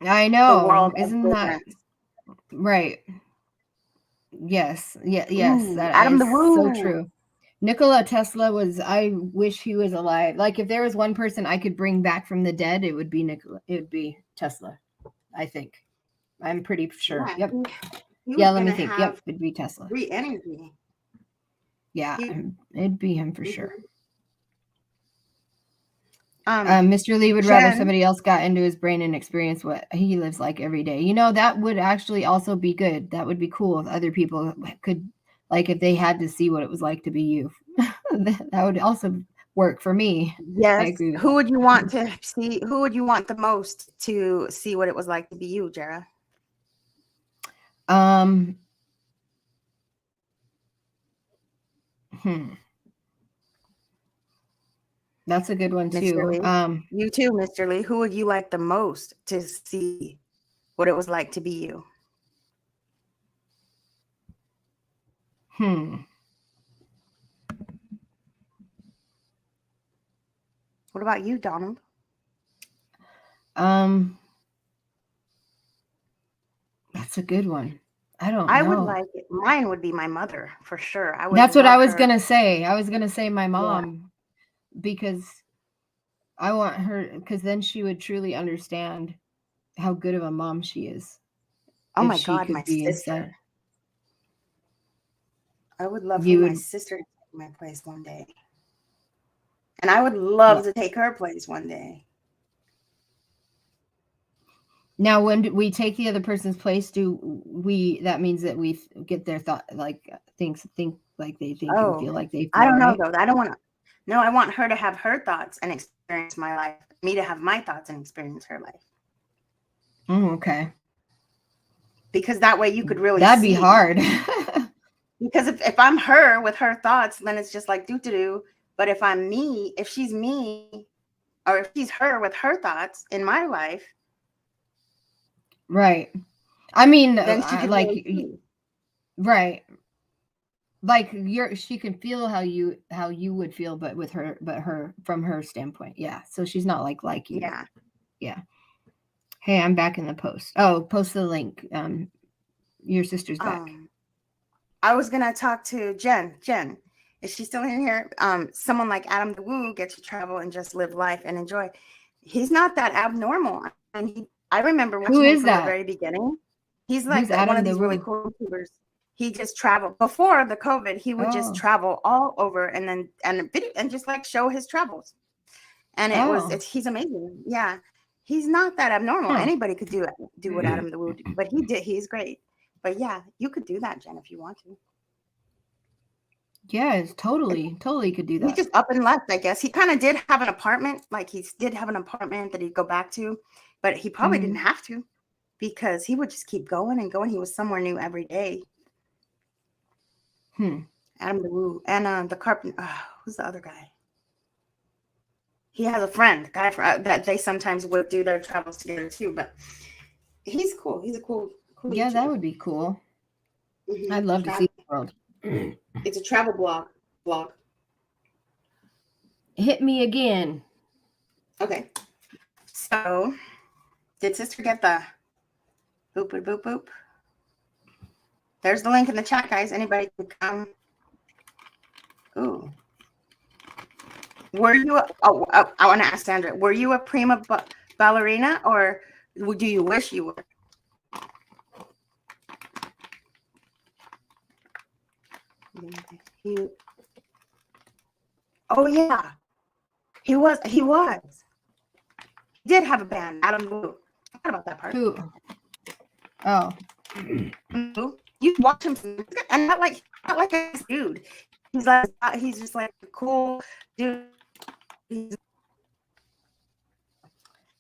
I know. The world. Isn't that right? Yes. Yes. Ooh, that Adam is the Woo. So true. Nikola Tesla I wish he was alive. Like if there was one person I could bring back from the dead, it would be Tesla. I think. I'm pretty sure. Yeah. Yep. Yeah, let me think. Yep, it'd be Tesla. Free energy. Yeah, it'd be him for sure. Mr. Lee would rather somebody else got into his brain and experienced what he lives like every day. You know, that would actually also be good. That would be cool if other people could, like, if they had to see what it was like to be you. That would also work for me. Yes. I agree with Who would you want to see? Who would you want the most to see what it was like to be you, Jara? That's a good one too. You too, Mr. Lee. Who would you like the most to see what it was like to be you? What about you, Donald? That's a good one. I don't know. I would like it. Mine would be my mother for sure. That's what I was gonna say. I was gonna say my mom, because I want her, because then she would truly understand how good of a mom she is. Oh my God, my sister. I would love for my sister to take my place one day. And I would love to take her place one day. Now, when we take the other person's place, that means that we get their thought, like think like they think and feel like they feel. I don't know though. I don't want to. No, I want her to have her thoughts and experience my life. Me to have my thoughts and experience her life. Oh, okay. Because that way you could really. That'd be hard. Because if I'm her with her thoughts, then it's just like do. But if I'm me, if she's me, or if she's her with her thoughts in my life. Right. I mean, like, right. Like she can feel how you would feel, but her from her standpoint. Yeah. So she's not like you. Yeah. Yeah. Hey, I'm back in the post. Oh, post the link. Your sister's back. I was gonna talk to Jen. Jen, is she still in here? Someone like Adam the Woo gets to travel and just live life and enjoy. He's not that abnormal. And I remember watching him from the very beginning. He's like one of these really cool YouTubers. He just traveled before the COVID. He would just travel all over and just like show his travels. And he's amazing. Yeah. He's not that abnormal. Anybody could do what Adam the Woo did, but he did. He's great. But yeah, you could do that, Jen, if you want to. Yeah, it's totally could do He that. just up and left, I guess. He kind of did have an apartment, like he did have an apartment that he'd go back to, but he probably didn't have to because he would just keep going and going. He was somewhere new every day. Adam DeWoo and the carpenter. Who's the other guy? He has a friend, guy that they sometimes would do their travels together too. But he's cool. He's a cool. Yeah, YouTuber. that would be cool. Mm-hmm. I'd love to see the world. It's a travel blog. Hit me again. Okay. So, did sister get the boop, boop, boop, boop? There's the link in the chat, guys. Anybody can come. Ooh. Were you, I want to ask Sandra, were you a prima ballerina or do you wish you were? Oh, yeah. He was. He did have a band, Adam Blue. I forgot about that part. Who? Oh. You watch him, and not like a dude. He's just like a cool dude.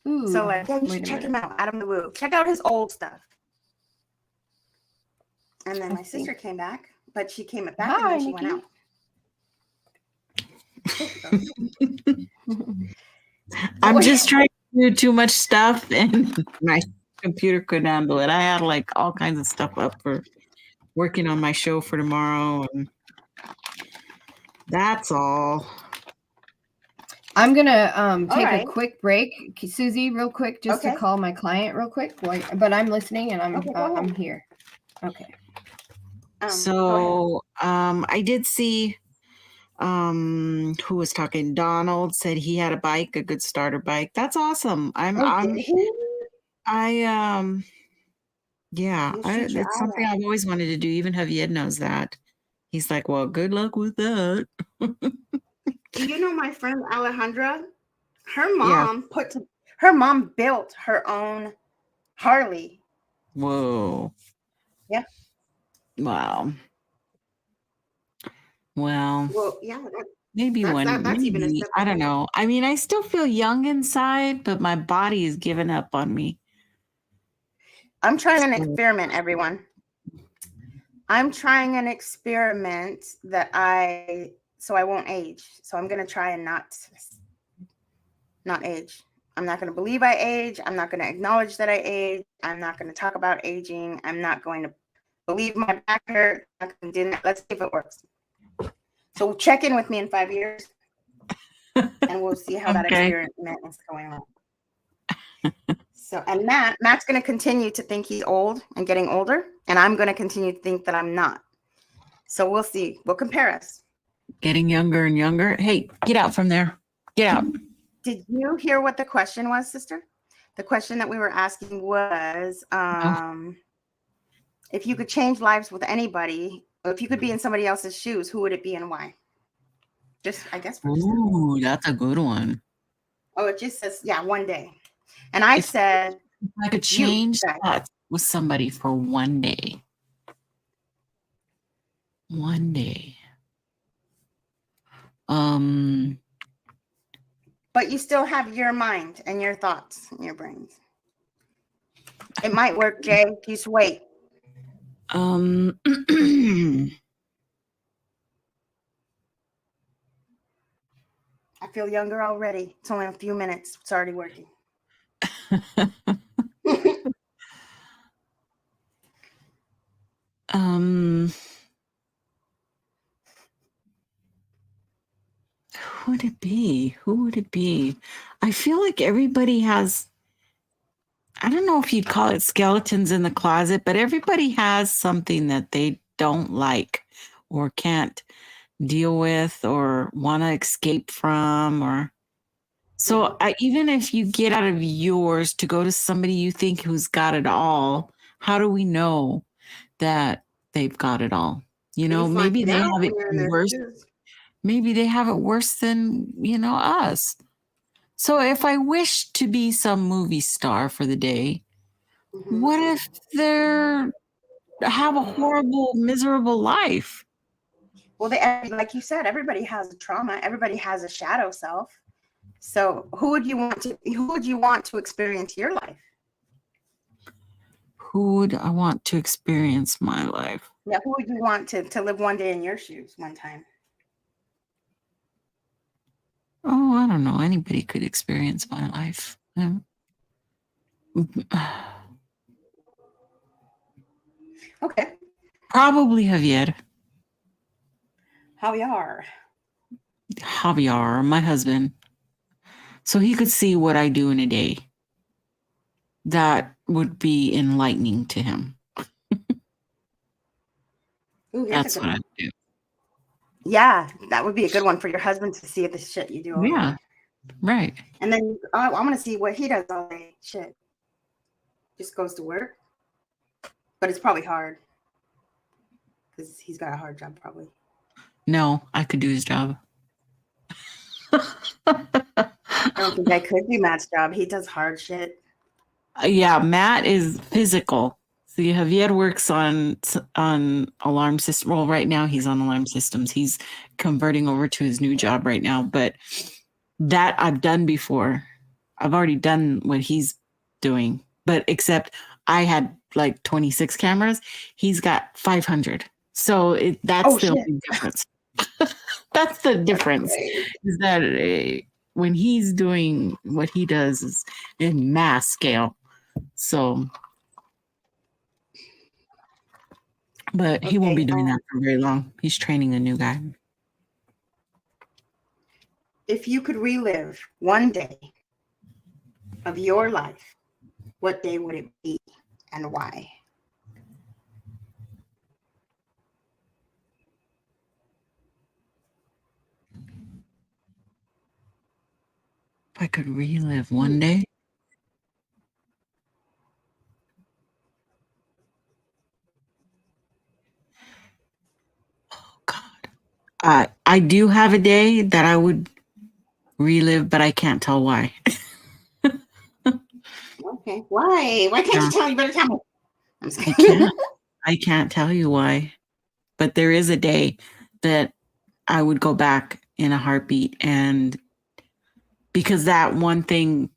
Ooh, So like, yeah, you should check him out, Adam the Woo. Check out his old stuff. And then my sister came back, but she came back and then she went out. I'm just trying to do too much stuff and my computer couldn't handle it. I had like all kinds of stuff up for working on my show for tomorrow, and that's all. I'm gonna take a quick break, Susie, real quick, just to call my client real quick. But I'm listening and I'm here. Okay. So I did see who was talking. Donald said he had a bike, a good starter bike. That's awesome. It's something I've always wanted to do. Even Javier knows that. He's like, well, good luck with that. Do you know my friend Alejandra? Her mom built her own Harley. Whoa. Yeah. Wow. Well, yeah. Maybe I don't know. I mean, I still feel young inside, but my body is giving up on me. I'm trying an experiment, everyone. I'm trying an experiment so I won't age. So I'm going to try and not age. I'm not going to believe I age. I'm not going to acknowledge that I age. I'm not going to talk about aging. I'm not going to believe my back hurt. Let's see if it works. So check in with me in 5 years and we'll see how that experiment is going on. So, and Matt's going to continue to think he's old and getting older, and I'm going to continue to think that I'm not. So we'll see. We'll compare us. Getting younger and younger. Hey, get out from there. Get out. Did you hear what the question was, sister? The question that we were asking was, if you could change lives with anybody, or if you could be in somebody else's shoes, who would it be and why? Just, I guess. Ooh, that's a good one. Oh, it just says, one day. And I said, if I could change that with somebody for one day. One day. But you still have your mind and your thoughts in your brains. It might work, Jay. Just wait. I feel younger already. It's only a few minutes. It's already working. Who would it be? Who would it be? I feel like everybody has, I don't know if you'd call it skeletons in the closet, but everybody has something that they don't like or can't deal with or want to escape from. Or so even if you get out of yours to go to somebody you think who's got it all, how do we know that they've got it all? You know, maybe they have it worse. Maybe they have it worse than, us. So if I wish to be some movie star for the day, what if they have a horrible, miserable life? Well, like you said, everybody has a trauma. Everybody has a shadow self. So who would you want to experience your life? Who would I want to experience my life? Yeah, who would you want to live one day in your shoes one time? Oh, I don't know. Anybody could experience my life. Okay. Probably Javier. Javier, my husband. So he could see what I do in a day. That would be enlightening to him. Ooh, That's what I do. Yeah, that would be a good one for your husband to see the shit you do all Yeah, day. right. And then I'm going to see what he does all day. Shit. Just goes to work. But it's probably hard. Because he's got a hard job, probably. No, I could do his job. I don't think I could do Matt's job. He does hard shit. Yeah, Matt is physical. See, Javier works on alarm system. Well, right now he's on alarm systems. He's converting over to his new job right now. But that I've done before. I've already done what he's doing. But except I had like 26 cameras. He's got 500. So that's the only difference. That's the difference. Is that when he's doing what he does is in mass scale. So, but he won't be doing that for very long. He's training a new guy. If you could relive one day of your life, what day would it be and why? If I could relive one day. Oh, God. I do have a day that I would relive, but I can't tell why. Okay. Why? Why can't you tell me? You better tell me. I'm just kidding. I can't tell you why. But there is a day that I would go back in a heartbeat, and because that one thing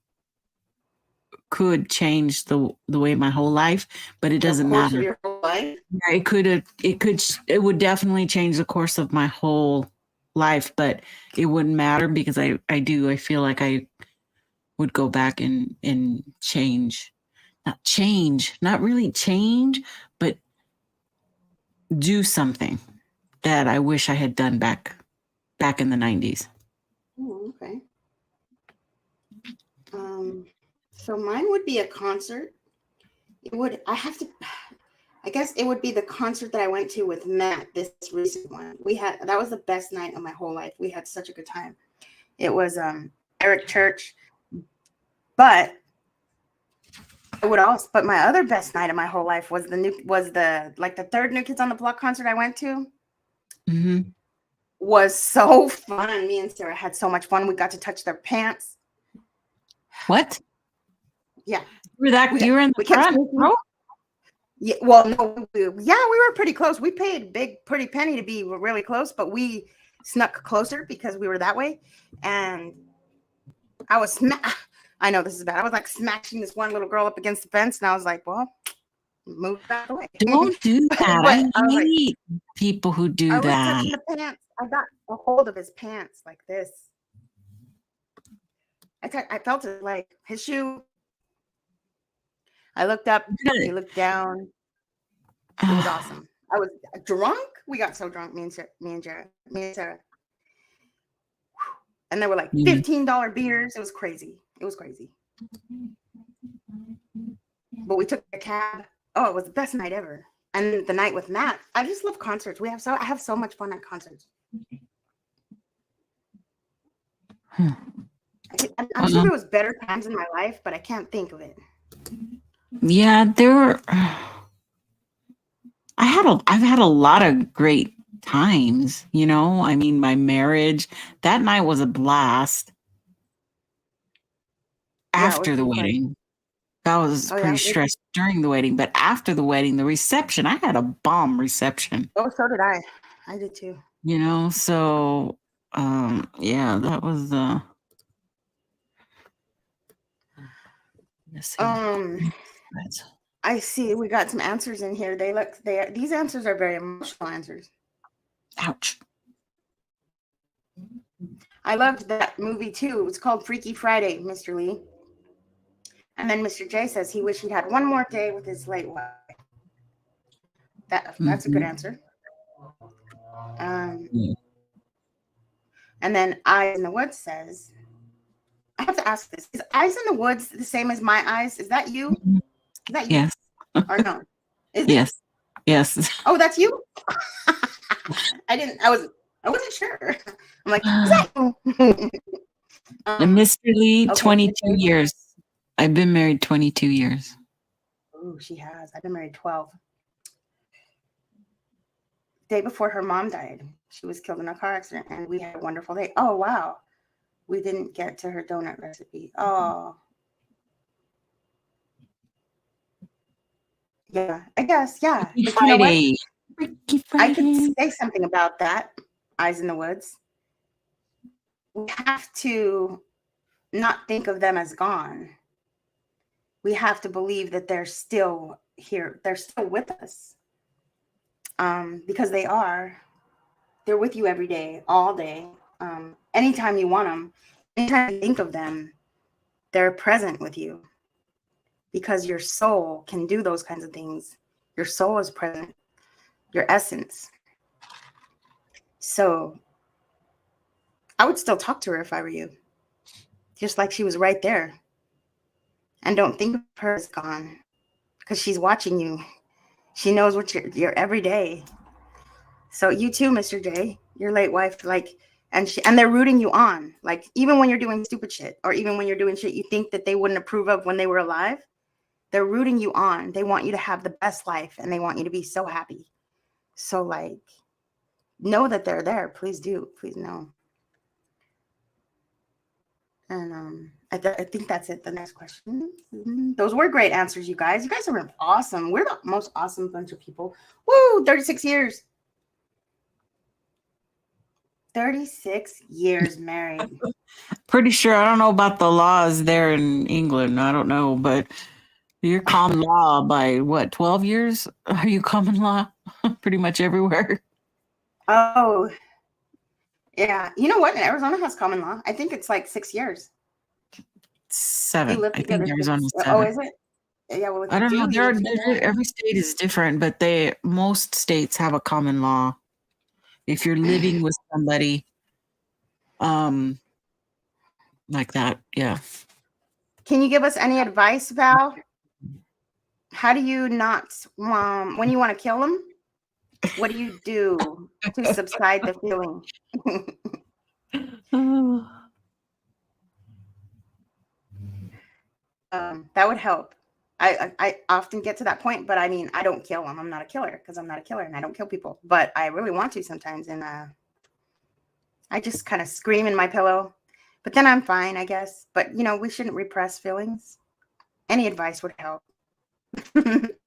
could change the way my whole life, but it doesn't matter. Your whole life? It would definitely change the course of my whole life, but it wouldn't matter because I feel like I would go back and not really change, but do something that I wish I had done back in the 90s. Oh, okay. So mine would be a concert. I guess it would be the concert that I went to with Matt, this recent one. That was the best night of my whole life. We had such a good time. It was Eric Church. But my other best night of my whole life was the third New Kids on the Block concert I went to. Mm-hmm. Was so fun. Me and Sarah had so much fun. We got to touch their pants. What? Yeah. You were in the front row? Yeah, well, no, we were pretty close. We paid big, pretty penny to be really close, but we snuck closer because we were that way. And I know this is bad. I was like smashing this one little girl up against the fence, and I was like, well, move back away. Don't do that. I hate people who do that. I was touching the pants. I got a hold of his pants like this. I felt it like his shoe. I looked up. He looked down. It was awesome. I was drunk. We got so drunk, me and Jara. And there were like $15 beers. It was crazy. But we took a cab. Oh, it was the best night ever. And the night with Matt. I just love concerts. I have so much fun at concerts. I'm sure there was better times in my life, but I can't think of it. Yeah, I've had a lot of great times, I mean, my marriage, that night was a blast. After the wedding, that was pretty stressed during the wedding, but after the wedding, the reception, I had a bomb reception. Oh, so did I. I did too. You know, so yeah, that was let's see. I see we got some answers in here. These answers are very emotional answers. Ouch. I loved that movie too. It's called Freaky Friday, Mr. Lee. And then Mr. J says he wished he'd had one more day with his late wife. That's a good answer. And then Eyes in the Woods says, I have to ask this. Is Eyes in the Woods the same as My Eyes? Is that you? Is that you? Yes. Or no? Yes. Yes. Oh, that's you? I wasn't sure. I'm like, is that you? And Mr. Lee, okay. 22 years. I've been married 22 years. Oh, she has. I've been married 12. Day before her mom died, she was killed in a car accident, and we had a wonderful day. Oh, wow. We didn't get to her donut recipe. Oh. Yeah, I guess, yeah. But you know what? I could say something about that, Eyes in the Woods. We have to not think of them as gone. We have to believe that they're still here. They're still with us. Because they are. They're with you every day, all day. Anytime you want them, anytime you think of them, they're present with you. Because your soul can do those kinds of things. Your soul is present. Your essence. So I would still talk to her if I were you. Just like she was right there. And don't think of her as gone. Because she's watching you. She knows what you're every day. So you too, Mr. J, your late wife, and they're rooting you on. Like, even when you're doing stupid shit, or even when you're doing shit you think that they wouldn't approve of when they were alive, they're rooting you on. They want you to have the best life, and they want you to be so happy. So, know that they're there. Please do. Please know. And I think that's it. The next question. Those were great answers, you guys. You guys are awesome. We're the most awesome bunch of people. Woo! 36 years. 36 years married. Pretty sure. I don't know about the laws there in England. I don't know, but you're common law by what, 12 years? Are you common law? Pretty much everywhere. Oh, yeah. You know what? Arizona has common law. I think it's 6 years. 7. I think Arizona's 7. Oh, is it? Yeah. Well, I don't know. Every state is different, but most states have a common law. If you're living with somebody, like that, yeah. Can you give us any advice, Val? How do you not, when you want to kill them? What do you do to subside the feeling? That would help. I often get to that point, but I mean, I don't kill them. I'm not a killer because I'm not a killer and I don't kill people. But I really want to sometimes, and I just kind of scream in my pillow. But then I'm fine, I guess. But we shouldn't repress feelings. Any advice would help. Do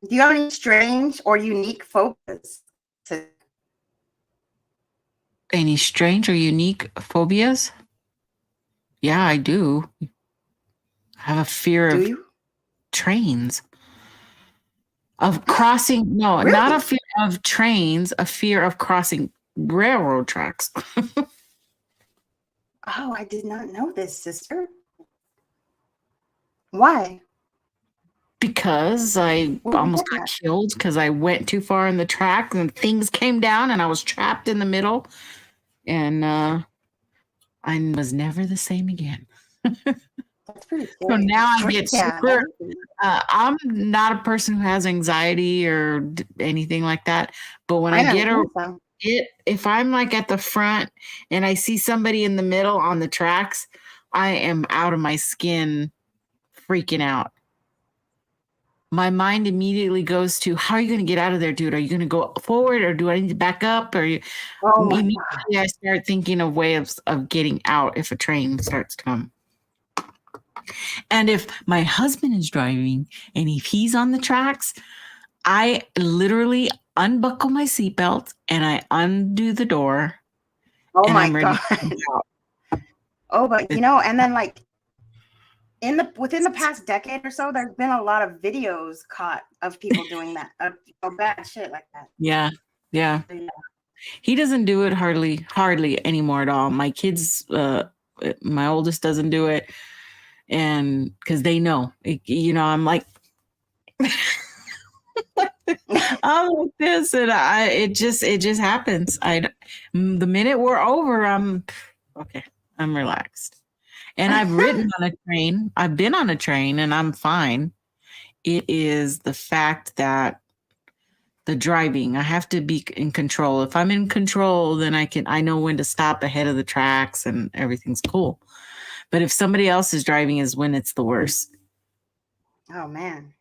you have any strange or unique phobias? Any strange or unique phobias? Yeah, I do. I have a fear of trains. Of crossing, no, really? Not a fear of trains, a fear of crossing railroad tracks. Oh, I did not know this, sister. Why? Because I almost got killed because I went too far in the track and things came down and I was trapped in the middle. And I was never the same again. That's pretty cool. So now I get super. I'm not a person who has anxiety or anything like that. But when I get if I'm at the front and I see somebody in the middle on the tracks, I am out of my skin, freaking out. My mind immediately goes to, how are you going to get out of there, dude? Are you going to go forward or do I need to back up? Or immediately I start thinking of ways of getting out if a train starts to come. And if my husband is driving and if he's on the tracks, I literally unbuckle my seatbelt and I undo the door. Oh and my I'm ready God. to jump out. Oh, but and then like within the past decade or so, there's been a lot of videos caught of people doing that, of bad shit like that. Yeah. Yeah. He doesn't do it hardly anymore at all. My kids, my oldest doesn't do it. And because they know, I'm like, I'm like this, and it just happens. The minute we're over, I'm relaxed. And I've ridden on a train. I've been on a train, and I'm fine. It is the fact that the driving, I have to be in control. If I'm in control, then I know when to stop ahead of the tracks, and everything's cool. But if somebody else is driving, is when it's the worst. Oh man.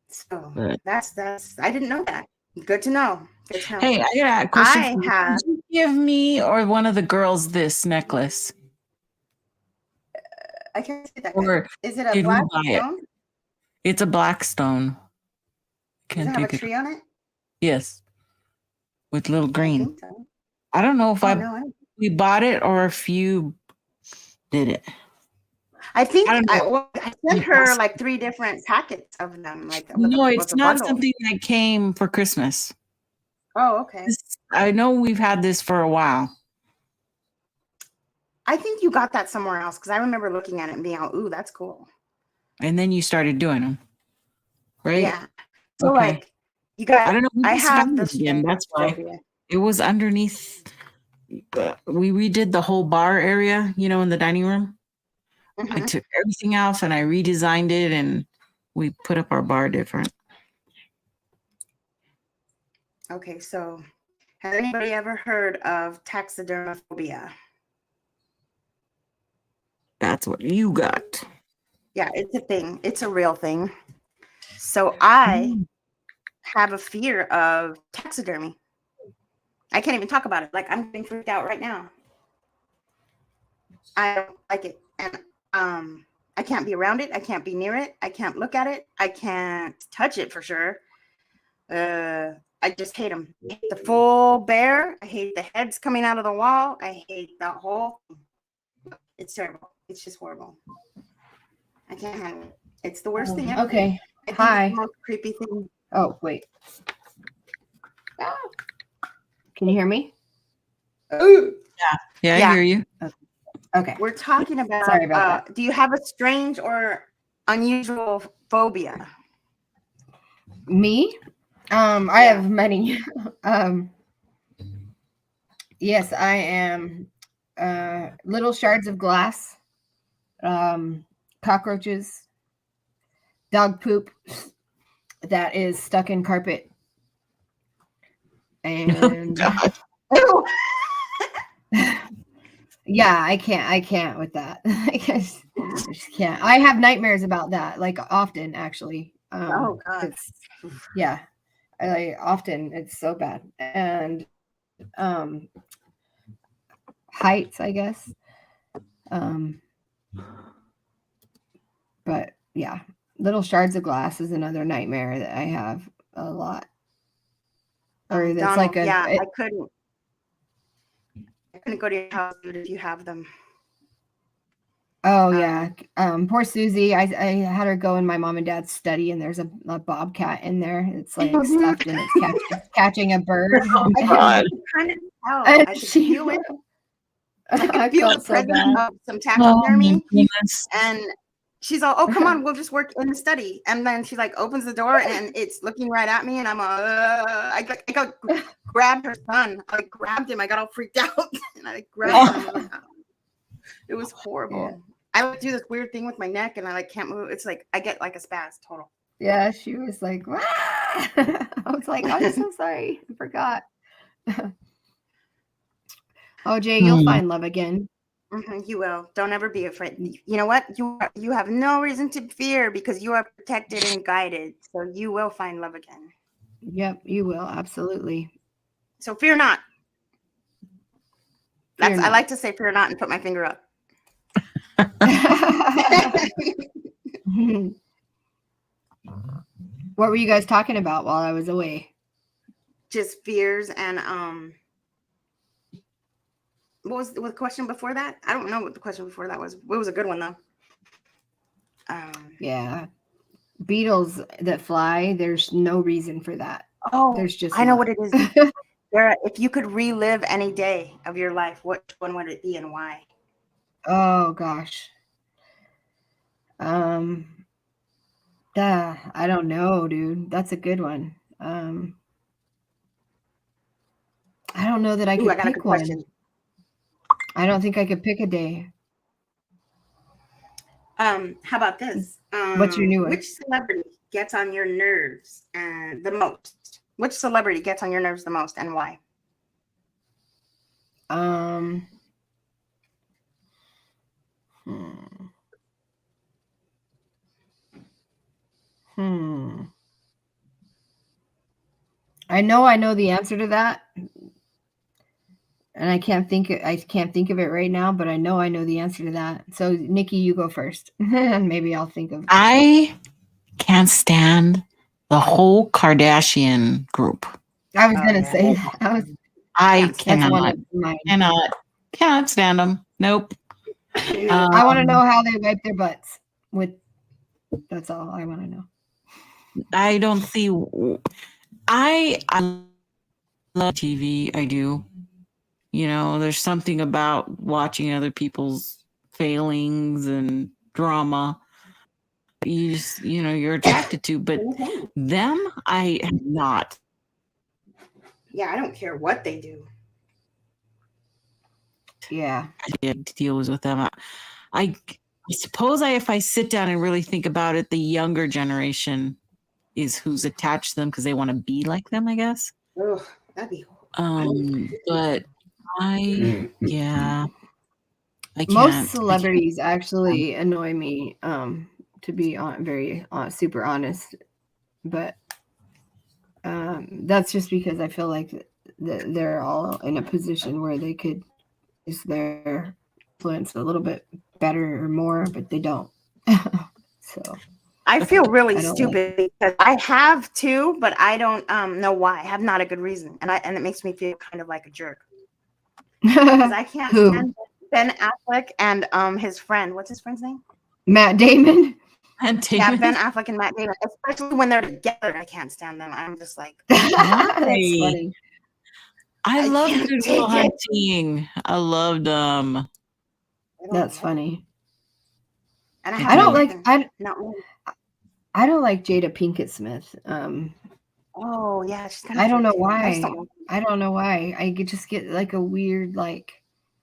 So But, that's I didn't know that. Good to know. Good to know. hey, I got a question. I For you. have. Did you give me or one of the girls this necklace? I can't see that. Or Is it a did we black buy it? stone? It's a black stone. Does it have a tree on it? Yes, with little I green. think so. I don't know if No, we bought it or if you did it. I think I don't know. I sent her like 3 different packets of them. No, with it's a not bundle. something that came for Christmas. Oh, okay. I know we've had this for a while. I think you got that somewhere else because I remember looking at it and being like, ooh, that's cool. And then you started doing them, right? Yeah. So Okay. like you got. I don't know. We I just have found this it again. That's why it was underneath. We redid the whole bar area, in the dining room. I took everything off and I redesigned it, and we put up our bar different. Okay, so has anybody ever heard of taxidermophobia? That's what you got. Yeah, it's a thing. It's a real thing. So I have a fear of taxidermy. I can't even talk about it. Like, I'm getting freaked out right now. I don't like it. And I can't be around it. I can't be near it. I can't look at it. I can't touch it for sure. I just hate them. I hate the full bear. I hate the heads coming out of the wall. I hate the whole thing. It's terrible. It's just horrible. I can't handle it. It's the worst thing ever. Okay. I think Hi. it's the most creepy thing. Oh, wait. Can you hear me? Yeah, I hear you. Okay. We're talking about, Sorry about that. Do you have a strange or unusual phobia? Me? I have many. Yes, I am. Little shards of glass, cockroaches, dog poop that is stuck in carpet, and yeah, I can't with that. I just can't. I have nightmares about that, like often actually. Oh God. Yeah, often it's so bad. And heights, I guess. But yeah, little shards of glass is another nightmare that I have a lot. Or it's Donald, like I couldn't go to your house if you have them. Oh yeah. Poor Susie. I had her go in my mom and dad's study, and there's a bobcat in there. It's like stuffed, and it's catching a bird. Oh God. I could feel it. I could feel the presence of some taxidermy. And she's all, "Oh, come on, we'll just work in the study." And then she like opens the door, and it's looking right at me, and I'm I got grabbed her son. I grabbed him. I got all freaked out, and I grabbed him. It was horrible. Yeah. I would do this weird thing with my neck, and I like can't move. It's like I get like a spaz total. Yeah, she was like, "Wah!" I was like, "I'm so sorry, I forgot." Oh, Jay, you'll find love again. You will. Don't ever be afraid. You know what? You have no reason to fear because you are protected and guided. So you will find love again. Yep, you will. Absolutely. So fear not. I like to say fear not and put my finger up. What were you guys talking about while I was away? Just fears and what was the question before that? I don't know what the question before that was. It was a good one though. Yeah. Beetles that fly, there's no reason for that. Oh, There's just I know not. what it is. Jara, if you could relive any day of your life, which one would it be and why? Oh gosh. I don't know, dude. That's a good one. I don't know that I Ooh, could I got a pick good one. question. I don't think I could pick a day. How about this? What's your new one? Which celebrity gets on your nerves the most? Which celebrity gets on your nerves the most and why? I know the answer to that. And I can't think of it right now, but I know the answer to that. So Nikki, you go first. And maybe I'll think of I can't stand the whole Kardashian group. I was gonna say that. I That's one of mine. cannot stand them. Nope. I want to know how they wipe their butts. That's all I want to know. I don't see. I love TV. I do. You know, there's something about watching other people's failings and drama. You just, you're attracted to, but them, I am not. Yeah, I don't care what they do. Yeah, I deal with them. I suppose if I sit down and really think about it, the younger generation is who's attached to them because they want to be like them, I guess. Ugh, that'd be but I can't. Most celebrities actually annoy me, to be very super honest, but that's just because I feel like they're all in a position where they could use their influence a little bit better or more, but they don't. So I feel really stupid because I have too, but I don't know why. I have not a good reason, and it makes me feel kind of like a jerk because I can't stand Ben Affleck and his friend. What's his friend's name? Matt Damon. Yeah, Ben Affleck and Matt Damon, especially when they're together. I can't stand them. I'm just like, that's funny. I love Good Will Hunting. I loved them. That's funny. And I don't like Jada Pinkett Smith. Oh yeah, she's kind of. I don't know why. I don't know why. I just get like a weird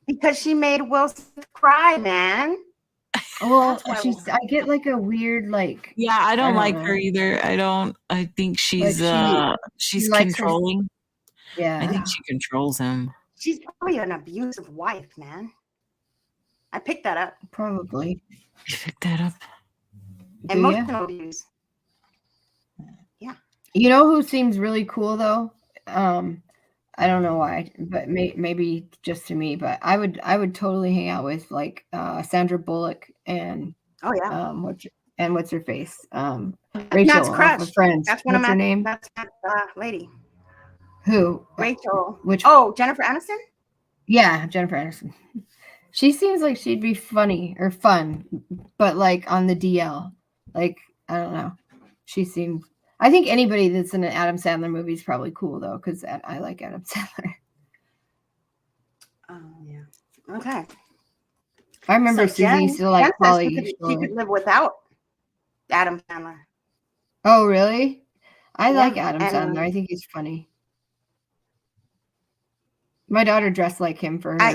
because she made Will Smith cry, man. Well, I get like a weird Yeah, I don't like her either. I think she's she's controlling. Yeah, I think she controls him. She's probably an abusive wife, man. I picked that up. Probably. You picked that up. Emotional abuse. Yeah. You know who seems really cool though? I don't know why, but maybe just to me. But I would totally hang out with Sandra Bullock and what's her face? Rachel from Friends. That's what's her name? That's that lady. Who? Rachel. Which? Oh, Jennifer Aniston. Yeah, Jennifer Aniston. She seems like she'd be funny or fun, but on the DL, I don't know. She seems. I think anybody that's in an Adam Sandler movie is probably cool though, because I like Adam Sandler. Oh yeah. Okay. I remember Susie used to like Polly. She could live without Adam Sandler. Oh really? I like Adam Sandler. I think he's funny. My daughter dressed like him for her. I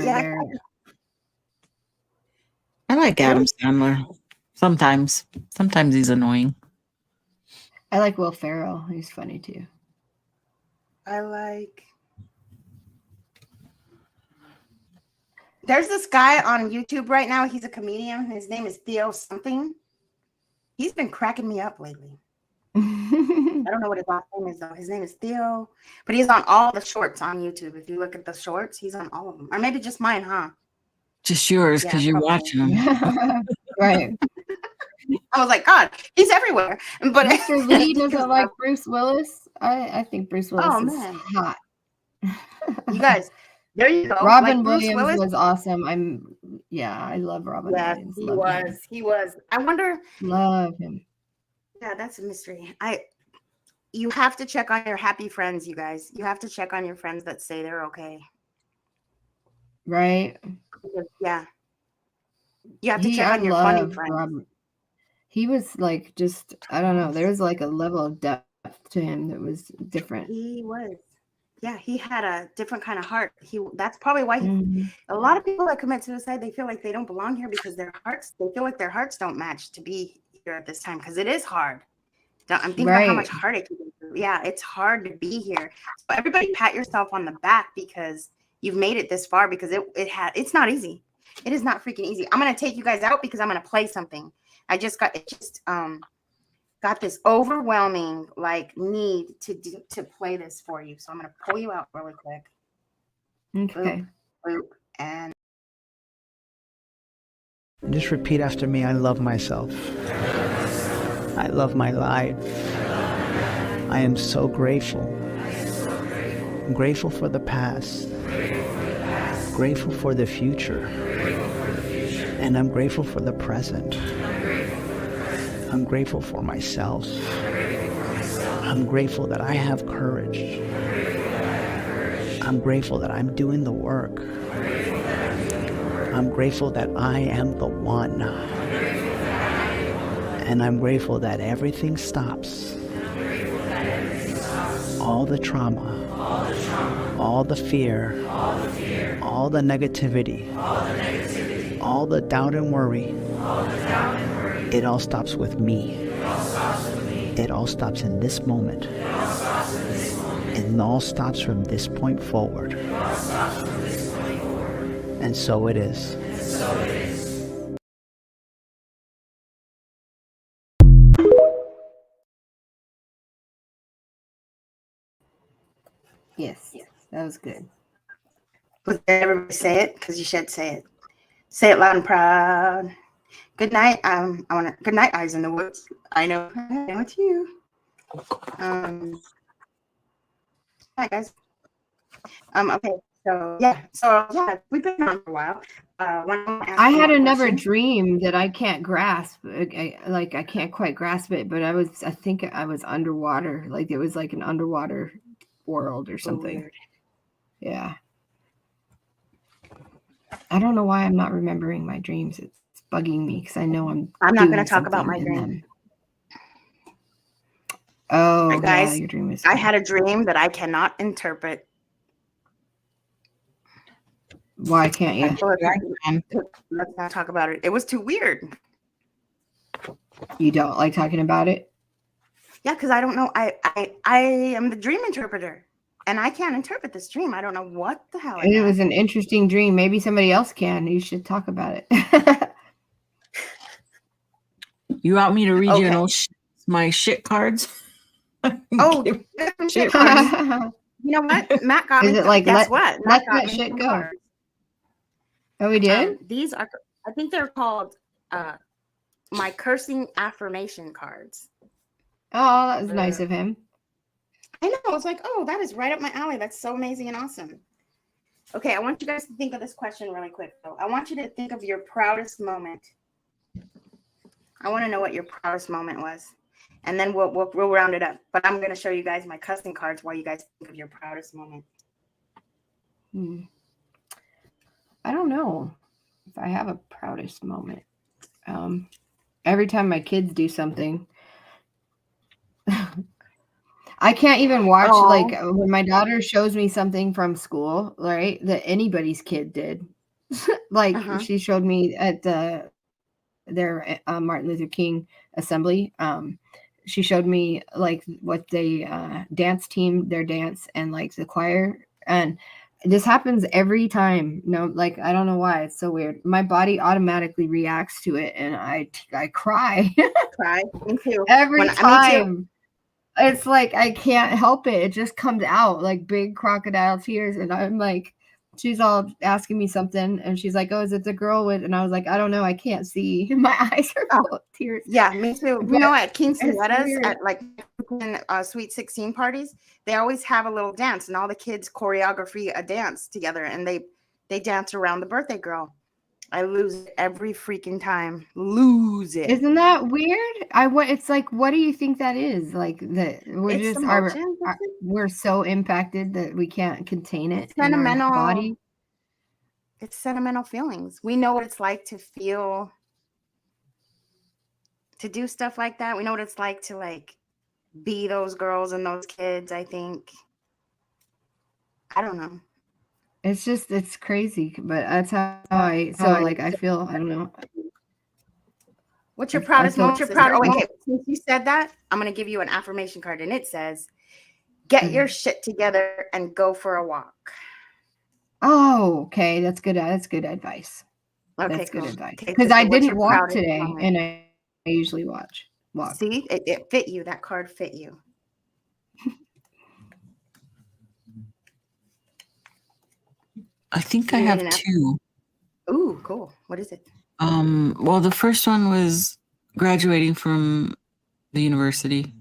like Adam Sandler. Sometimes he's annoying. I like Will Ferrell. He's funny too. There's this guy on YouTube right now. He's a comedian. His name is Theo something. He's been cracking me up lately. I don't know what his last name is though. His name is Theo, but he's on all the shorts on YouTube. If you look at the shorts, he's on all of them, or maybe just mine, huh? Just yours because you're watching them. Right. I was like, God, he's everywhere. But Mr. Lee doesn't like Bruce Willis. I think Bruce Willis is hot. You guys, there you go. Robin like Bruce Williams was awesome. I love Robin Williams. He was. I wonder. Love him. Yeah, that's a mystery. You have to check on your happy friends, you guys. You have to check on your friends that say they're okay. Right? Yeah. You have to check on your funny friends. He was like just, I don't know. There was like a level of depth to him that was different. He was. Yeah, he had a different kind of heart. That's probably why a lot of people that commit suicide, they feel like they don't belong here because they feel like their hearts don't match to be here at this time, because it is hard. I'm thinking about how much heartache you go through. Yeah, it's hard to be here. So everybody pat yourself on the back because you've made it this far, because it's not easy. It is not freaking easy. I'm gonna take you guys out because I'm gonna play something. I just got this overwhelming need to play this for you. So I'm gonna pull you out really quick. Okay. Boop, and just repeat after me. I love myself. I love my life. I am so grateful. I'm grateful for the past. Grateful for the future. And I'm grateful for the present. I'm grateful for myself. I'm grateful that I have courage. I'm grateful that I'm doing the work. I'm grateful that I am the one. And I'm grateful that everything stops. All the trauma, all the fear, all the negativity, all the doubt and worry, it all stops with me. It all stops in this moment. It all stops from this point forward. And so it is. Yes, that was good. Everybody say it, because you should say it. Say it loud and proud. Good night. Good night, Eyes in the Woods. I know it's you. Hi guys. Okay. So we've been on for a while. I had another dream that I can't grasp. I can't quite grasp it, but I think I was underwater. Like it was like an underwater world or something. Weird. Yeah. I don't know why I'm not remembering my dreams. It's bugging me because I know I'm not going to talk about my dream. Oh, right, guys, your dream is. I had a dream that I cannot interpret. Why can't you? Let's not talk about it. It was too weird. You don't like talking about it? Yeah, because I don't know. I am the dream interpreter, and I can't interpret this dream. I don't know what the hell. It was an interesting dream. Maybe somebody else can. You should talk about it. You want me to read you my shit cards? Oh, shit cards. You know what? Matt got me. Is it like guess what? Let that shit go. Cards. Oh, we did? These are, I think they're called my cursing affirmation cards. Oh, that was nice of him. I know. I was like, oh, that is right up my alley. That's so amazing and awesome. Okay, I want you guys to think of this question really quick, though. I want you to think of your proudest moment. I want to know what your proudest moment was. And then we'll round it up. But I'm going to show you guys my cussing cards while you guys think of your proudest moment. I don't know if I have a proudest moment. Every time my kids do something, I can't even watch, like when my daughter shows me something from school, right, that anybody's kid did. Like she showed me at their Martin Luther King assembly. She showed me like what they dance team, their dance, and like the choir. And this happens every time. No, like I don't know why. It's so weird. My body automatically reacts to it, and I cry. Cry. Me too. Every time. It's like I can't help it. It just comes out like big crocodile tears, and I'm like, she's all asking me something, and she's like, "Oh, is it the girl with?" And I was like, "I don't know. I can't see. My eyes are full of tears." Yeah, me too. But You know, at it's quinceañeras, weird. at like Sweet 16 parties, they always have a little dance, and all the kids choreography a dance together, and they dance around the birthday girl. I lose it every freaking time. Lose it. Isn't that weird? It's like, what do you think that is? Like that we're It's just emotions. we're so impacted that we can't contain it It's in our sentimental. body. It's sentimental feelings. We know what it's like to feel, to do stuff like that. We know what it's like to like be those girls and those kids. I think. I don't know. It's crazy, but that's how I feel. I don't know. What's your I proudest feel- moment? Oh, okay. Since you said that, I'm going to give you an affirmation card, and it says, "Get your shit together and go for a walk." Oh, okay. That's good. That's good advice. Okay, That's cool. good advice. Okay, Because so I what's didn't your walk proudest today, moment? and I usually walk. See, it fit you. That card fit you. I think I have two. Ooh, cool. What is it? Well, the first one was graduating from the university.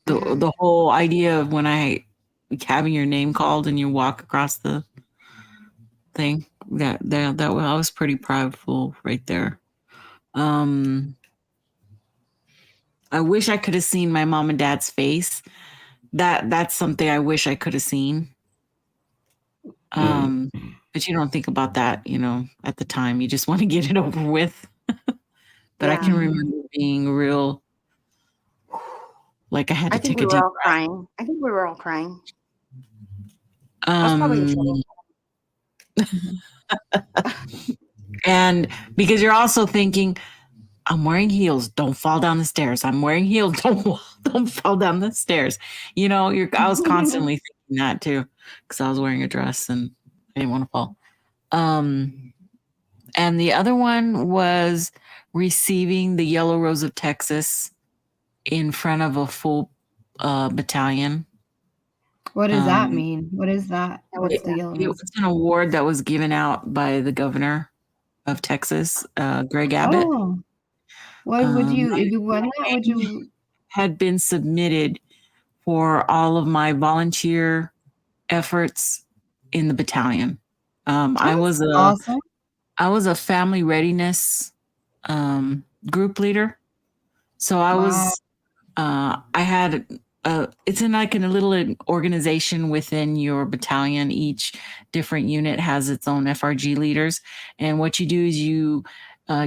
The whole idea of when having your name called and you walk across the thing, that I was pretty proudful right there. I wish I could have seen my mom and dad's face. That's something I wish I could have seen. But you don't think about that, at the time. You just want to get it over with. But I can remember being real, like I had to take a deep breath. Crying. I think we were all crying. I was probably in trouble. And because you're also thinking, I'm wearing heels, don't fall down the stairs. I'm wearing heels, don't fall down the stairs. I was constantly thinking that too, because I was wearing a dress and I didn't want to fall. And the other one was receiving the Yellow Rose of Texas in front of a full battalion. What does that mean? What is that? What's the Yellow Rose? It was an award that was given out by the governor of Texas, Greg Abbott. Oh, what would you, if you won that, would you? Had been submitted for all of my volunteer efforts in the battalion. I was a family readiness group leader. So I was, I had, it's in like in a little organization within your battalion. Each different unit has its own FRG leaders. And what you do is you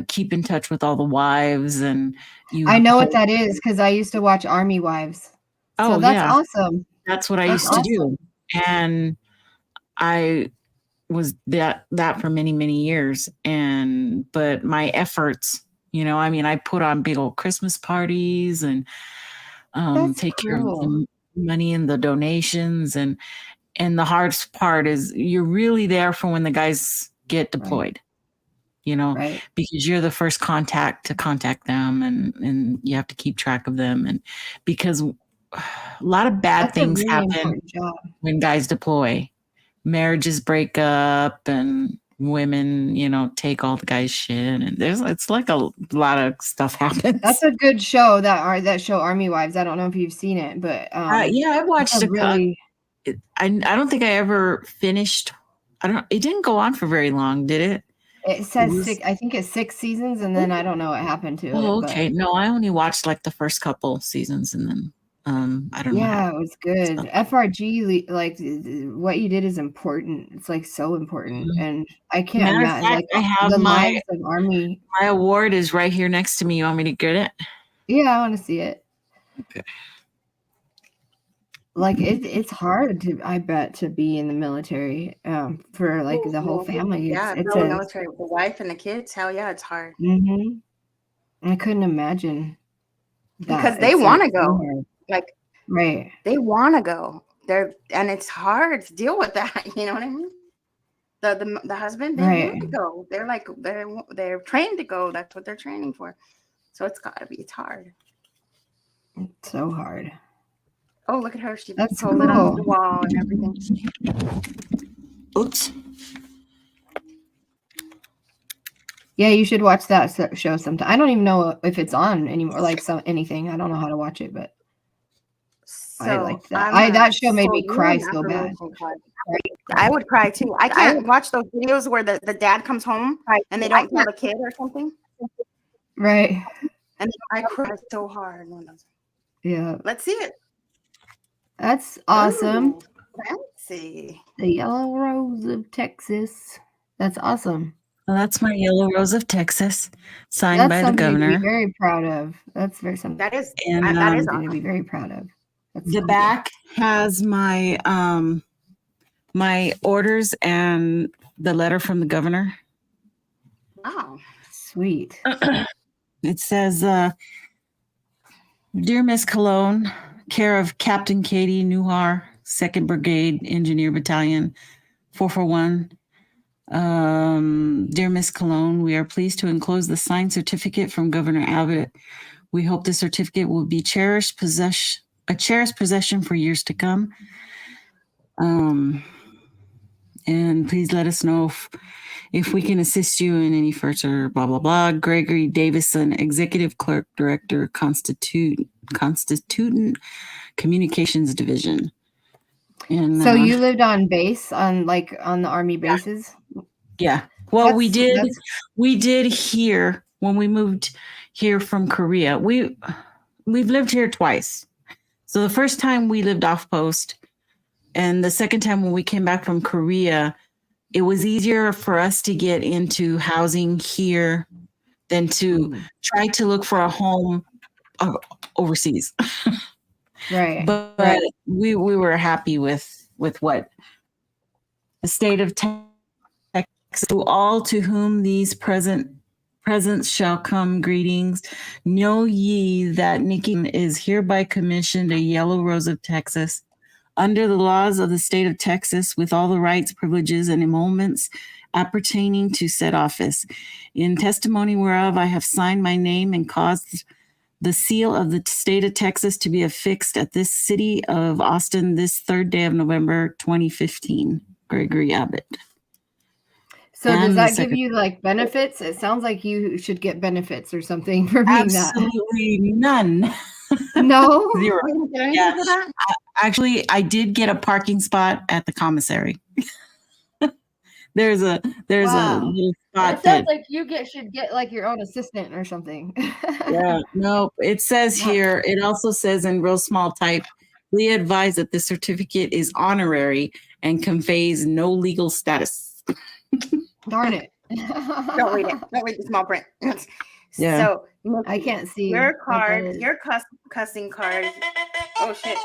keep in touch with all the wives and you. I know what that is because I used to watch Army Wives. So that's awesome. That's what I used to do. And I was that for many, many years. But my efforts, I put on big old Christmas parties and take care of the money and the donations. And the hardest part is you're really there for when the guys get deployed, because you're the first contact to contact them and you have to keep track of them. And because a lot of bad things happen when guys deploy. Marriages break up and women, take all the guys' shit, and it's like a lot of stuff happens. That's a good show, that show Army Wives. I don't know if you've seen it, but I watched it. Really, I don't think I ever finished. It didn't go on for very long, did it? It says I think it's 6 seasons, and then I don't know what happened to it. Oh, okay. No, I only watched like the first couple seasons, and then I don't know. Yeah, it was good. FRG, like what you did is important. It's like so important, and I can't imagine. Like I have the lives of Army. My award is right here next to me. You want me to get it? Yeah, I want to see it. Okay. Like it's hard I bet, to be in the military for like the whole family. Yeah, it's the military with the wife and the kids. Hell yeah, it's hard. I couldn't imagine that. Because they want to go. Like, right. They want to go. And it's hard to deal with that. You know what I mean? The husband, they want to go. They're like, they're trained to go. That's what they're training for. So it's hard. It's so hard. Oh, look at her. She That's pulled it off the wall and everything. Oops. Yeah, you should watch that show sometime. I don't even know if it's on anymore, like anything. I don't know how to watch it, but I liked that. That show made me cry so bad. I would cry too. I can't watch those videos where the dad comes home and they don't tell the kid or something. Right. And I cry so hard. Yeah. Let's see it. That's awesome. Ooh, fancy. The Yellow Rose of Texas. That's awesome. Well, that's my Yellow Rose of Texas, signed by the governor. To be very proud of. That's very something. That is and that is something awesome to be very proud of. That's the back has my my orders and the letter from the governor. Wow. Sweet. It says, "Dear Miss Cologne, care of Captain Katie Newhar, 2nd Brigade Engineer Battalion, 441. Dear Miss Cologne, we are pleased to enclose the signed certificate from Governor Abbott. We hope the certificate will be a cherished possession for years to come. And please let us know if we can assist you in any further blah, blah, blah. Gregory Davison, Executive Clerk, Director, Constituent Communications Division." And so you lived on base on the Army bases? Yeah. Well, we did here when we moved here from Korea. We've lived here twice. So the first time we lived off post, and the second time when we came back from Korea, it was easier for us to get into housing here than to try to look for a home overseas. Right. But we were happy with what the state of Texas. To all to whom these presents shall come, greetings. Know ye that Nikki is hereby commissioned a Yellow Rose of Texas, under the laws of the state of Texas, with all the rights, privileges, and emoluments appertaining to said office. In testimony whereof I have signed my name and caused the seal of the state of Texas to be affixed at this city of Austin this 3rd day of November 2015. Gregory Abbott. So does that give you benefits? It sounds like you should get benefits or something for being Absolutely none. No? 0. Yeah. Actually, I did get a parking spot at the commissary. There's a little spot. It sounds like you should get your own assistant or something. Yeah, no, it says here, it also says in real small type, we advise that this certificate is honorary and conveys no legal status. Darn it. Don't read it. Don't read the small print. Yeah. So I can't see your card, your cussing card. Oh shit.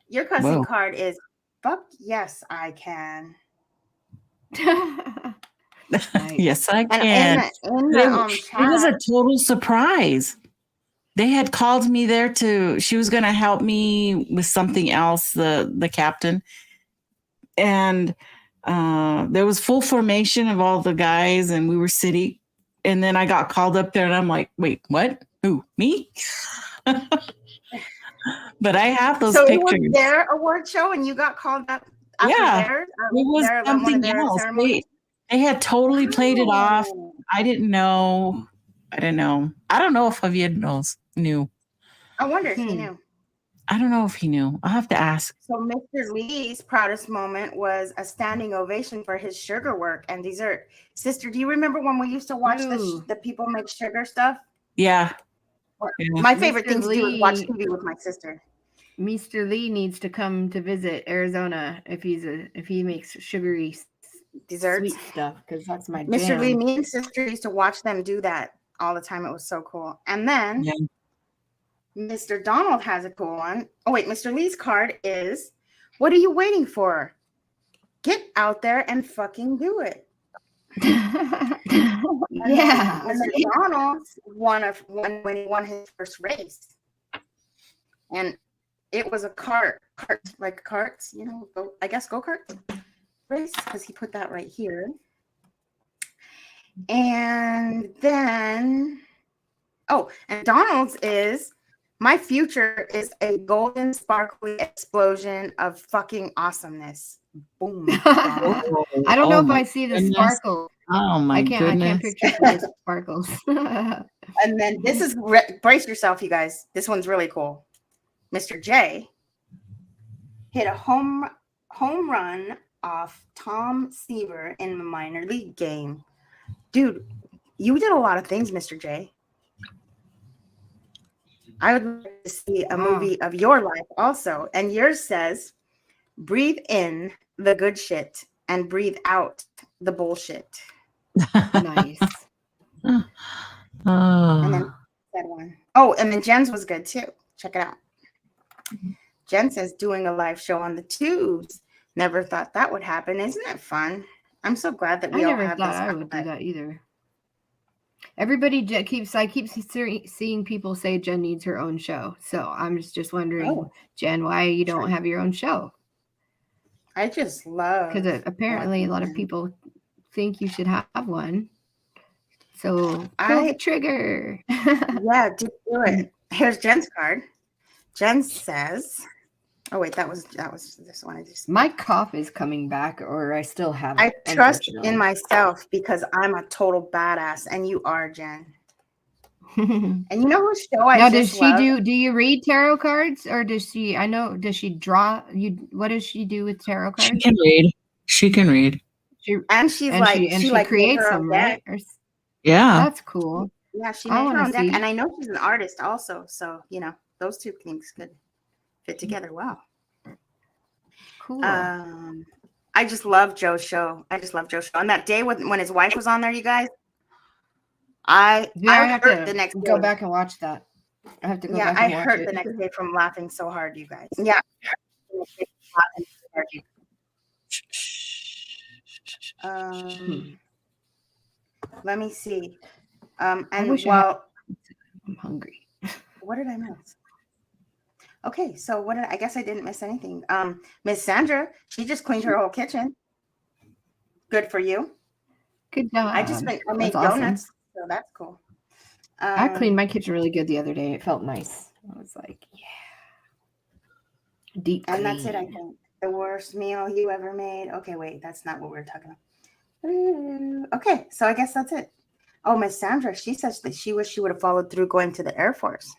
Your cussing card is fuck yes, I can. Yes, I can. It was a total surprise. They had called me there she was going to help me with something else, the captain. And there was full formation of all the guys, and we were sitting. And then I got called up there, and I'm like, wait, what? Who, me? But I have those pictures. So it was their award show, and you got called up after theirs? It was something else. They had totally played it off. I didn't know. I don't know if Javier knew. I wonder if he knew. I don't know if he knew. I'll have to ask. So Mr. Lee's proudest moment was a standing ovation for his sugar work and dessert. Sister, do you remember when we used to watch the people make sugar stuff? Yeah. My favorite thing to do is watch TV with my sister. Mr. Lee needs to come to visit Arizona if he makes sugary desserts, sweet stuff, because that's my jam. Mr. Lee, me and sister used to watch them do that all the time. It was so cool. And then Mr. Donald has a cool one. Oh wait, Mr. Lee's card is, what are you waiting for? Get out there and fucking do it. Yeah. Mr. Donald won when he won his first race. And it was a cart, like carts, I guess go-kart race, because he put that right here. And then, and Donald's is, my future is a golden sparkly explosion of fucking awesomeness. Boom. I don't know if I see the sparkle. Oh my I can't goodness. picture the sparkles. And then this is brace yourself, you guys. This one's really cool. Mr. J hit a home run off Tom Seaver in the minor league game. Dude, you did a lot of things, Mr. J. I would like to see a movie of your life also. And yours says, breathe in the good shit and breathe out the bullshit. Nice. And then that one. Oh, and then Jen's was good too. Check it out. Jen says, doing a live show on the tubes. Never thought that would happen. Isn't it fun? I'm so glad that we I all never have thought this. I would do that either. Everybody I keep seeing people say Jen needs her own show. So I'm just wondering, Jen, why you don't have your own show? I just love, because apparently a lot of people think you should have one. So pull the trigger. Yeah, do it. Here's Jen's card. Jen says, oh wait, that was this one. My cough is coming back, or I still have it. I trust in myself because I'm a total badass, and you are, Jen. And you know whose show I now just does she love? do you read tarot cards, or does she does she draw you? What does she do with tarot cards? She can read. She creates them, right? Yeah, that's cool. Yeah, she made her own deck, and I know she's an artist also. So those two things could fit together well. Cool. I just love Joe's show. On that day when his wife was on there, you guys, I have hurt to the next go day. back and watch that. I have to go back I and watch hurt it. the next day from laughing so hard, you guys. Yeah. Let me see. And while I'm hungry. What did I miss? Okay, so I guess I didn't miss anything. Miss Sandra, she just cleaned her whole kitchen. Good for you. Good job. I made donuts, so that's cool. I cleaned my kitchen really good the other day. It felt nice. I was like, yeah. Deep clean. And that's it, I think. The worst meal you ever made. Okay, wait, that's not what we're talking about. Okay, so I guess that's it. Oh, Miss Sandra, she says that she wished she would have followed through going to the Air Force.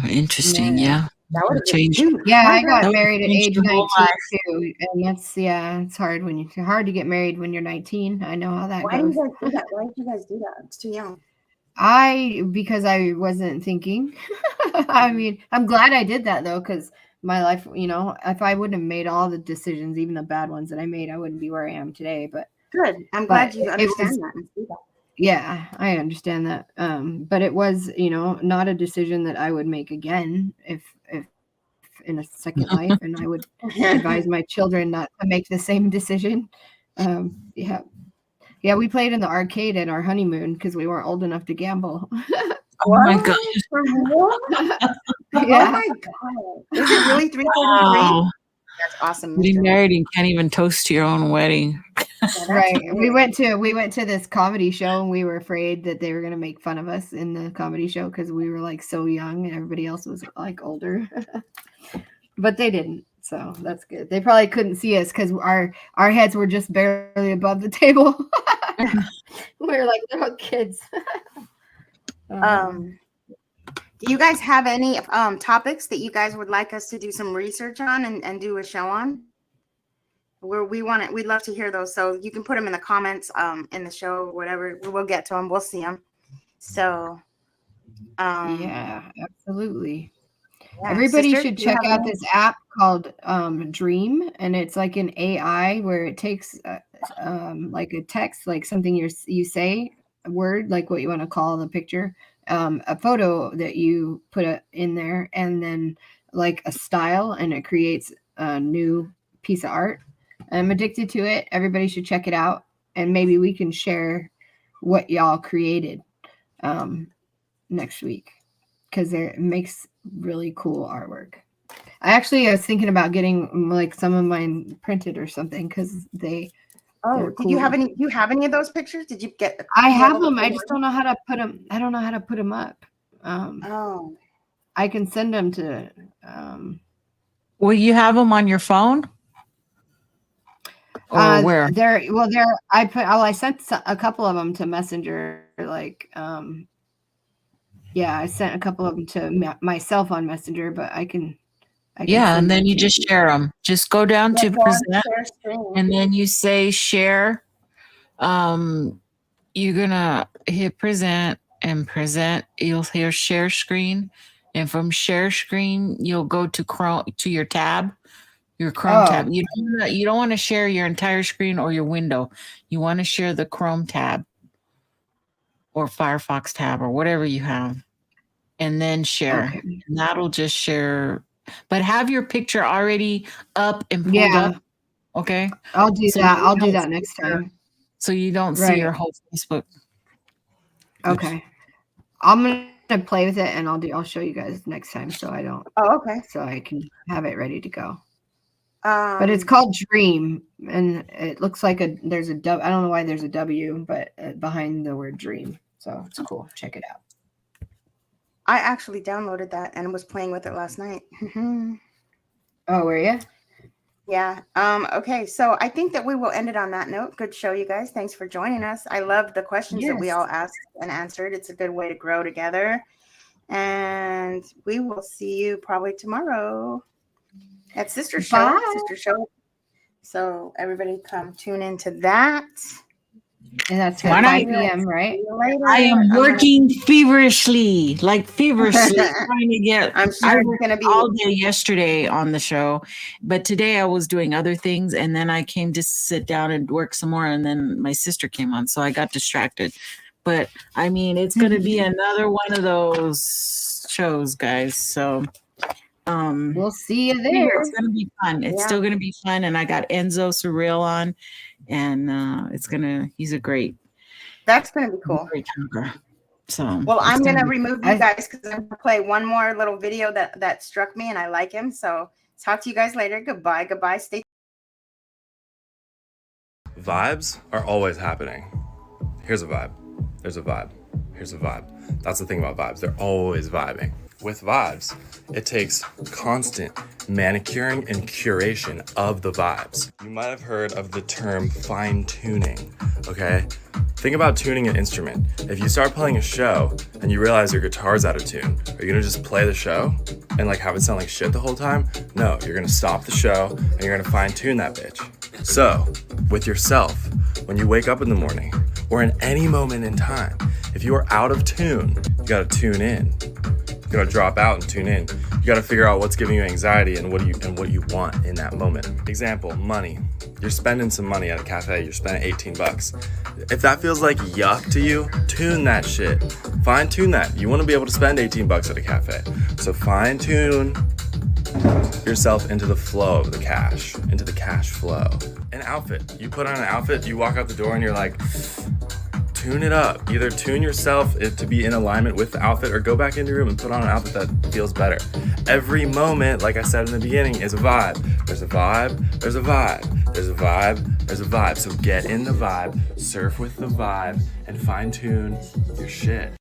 Interesting. Yeah. That would have changed. Yeah, I got married at age 19 too, and that's it's hard hard to get married when you're 19. I know how that goes. Why did you guys do that? It's too young. Because I wasn't thinking. I mean, I'm glad I did that though, because my life, if I wouldn't have made all the decisions, even the bad ones that I made, I wouldn't be where I am today. But good. I'm glad you understand that and see that. Yeah, I understand that. But it was, not a decision that I would make again if in a second life, and I would advise my children not to make the same decision. Yeah, we played in the arcade at our honeymoon because we weren't old enough to gamble. Oh my god! Yeah. Oh my god! Is it really 3:33? Wow. That's awesome. Getting married and can't even toast your own wedding. Right. We went to this comedy show, and we were afraid that they were going to make fun of us in the comedy show because we were like so young and everybody else was like older. But they didn't, so that's good. They probably couldn't see us because our heads were just barely above the table. We were like little kids. Do you guys have any topics that you guys would like us to do some research on and do a show on? We'd love to hear those. So you can put them in the comments in the show, whatever. We'll get to them. We'll see them. So yeah, absolutely. Yeah. Everybody Sister, should check out this app called Dream, and it's like an AI where it takes like a text, like something you say, a word, like what you want to call the picture, a photo that you put in there, and then like a style, and it creates a new piece of art. I'm addicted to it. Everybody should check it out, and maybe we can share what y'all created next week, because it makes really cool artwork. I was thinking about getting like some of mine printed or something because they. Oh, did you have any? You have any of those pictures? Did you get? I have them. I just don't know how to put them. I don't know how to put them up. I can send them to. Will you have them on your phone? Or where? I sent a couple of them to Messenger, like, yeah, I sent a couple of them to myself on Messenger, but I can Yeah, send and then them you to just share them. Just go down to present, Share screen. and then you say share. You're gonna hit present and present. You'll hear share screen, and from share screen you'll go to Chrome, to your tab, your Chrome tab. You don't want to share your entire screen or your window. You want to share the Chrome tab or Firefox tab or whatever you have, and then share. Okay. And that'll just share. But have your picture already up and pulled Yeah. up. Okay. I'll do So that. you I'll do don't that see next your- time. So you don't see Right. your whole Facebook. Okay. I'm gonna play with it, and I'll show you guys next time, so I don't. Oh, okay. So I can have it ready to go. But it's called Dream, and it looks like there's a W. I don't know why there's a W, but behind the word Dream. So it's cool. Check it out. I actually downloaded that and was playing with it last night. Oh, were you? Yeah. Okay. So I think that we will end it on that note. Good show, you guys. Thanks for joining us. I love the questions that we Yes. all asked and answered. It's a good way to grow together. And we will see you probably tomorrow at Sister Show. Bye. Sister Show. So everybody come tune into that. And that's Why at not? 5 p.m., right? See you later. I am I'm working feverishly trying to get. I'm I sure it's worked going to be. all day yesterday on the show, but today I was doing other things, and then I came to sit down and work some more, and then my sister came on, so I got distracted. But I mean, it's going to be another one of those shows, guys. So We'll see you there. it's going to be fun. It's still going to be fun, and I got Enzo Surreal on, and he's a great. That's going to be cool. Great talker. So well, I'm going to remove you guys because I'm going to play one more little video that struck me and I like him. So talk to you guys later. Goodbye. Goodbye. Stay. Vibes are always happening. Here's a vibe. There's a vibe. Here's a vibe. That's the thing about vibes. They're always vibing. With vibes, it takes constant manicuring and curation of the vibes. You might have heard of the term fine-tuning, okay? Think about tuning an instrument. If you start playing a show and you realize your guitar's out of tune, are you gonna just play the show and have it sound like shit the whole time? No, you're gonna stop the show and you're gonna fine-tune that bitch. So, with yourself, when you wake up in the morning or in any moment in time, if you are out of tune, you gotta tune in. You gotta drop out and tune in. You gotta figure out what's giving you anxiety and what you want in that moment. Example, money. You're spending some money at a cafe, you're spending 18 bucks. If that feels like yuck to you, tune that shit. Fine tune that. You wanna be able to spend 18 bucks at a cafe. So fine tune yourself into the flow of the cash, into the cash flow. An outfit. You put on an outfit, you walk out the door and you're like, tune it up. Either tune yourself to be in alignment with the outfit or go back into your room and put on an outfit that feels better. Every moment, like I said in the beginning, is a vibe. There's a vibe, there's a vibe, there's a vibe, there's a vibe. So get in the vibe, surf with the vibe, and fine tune your shit.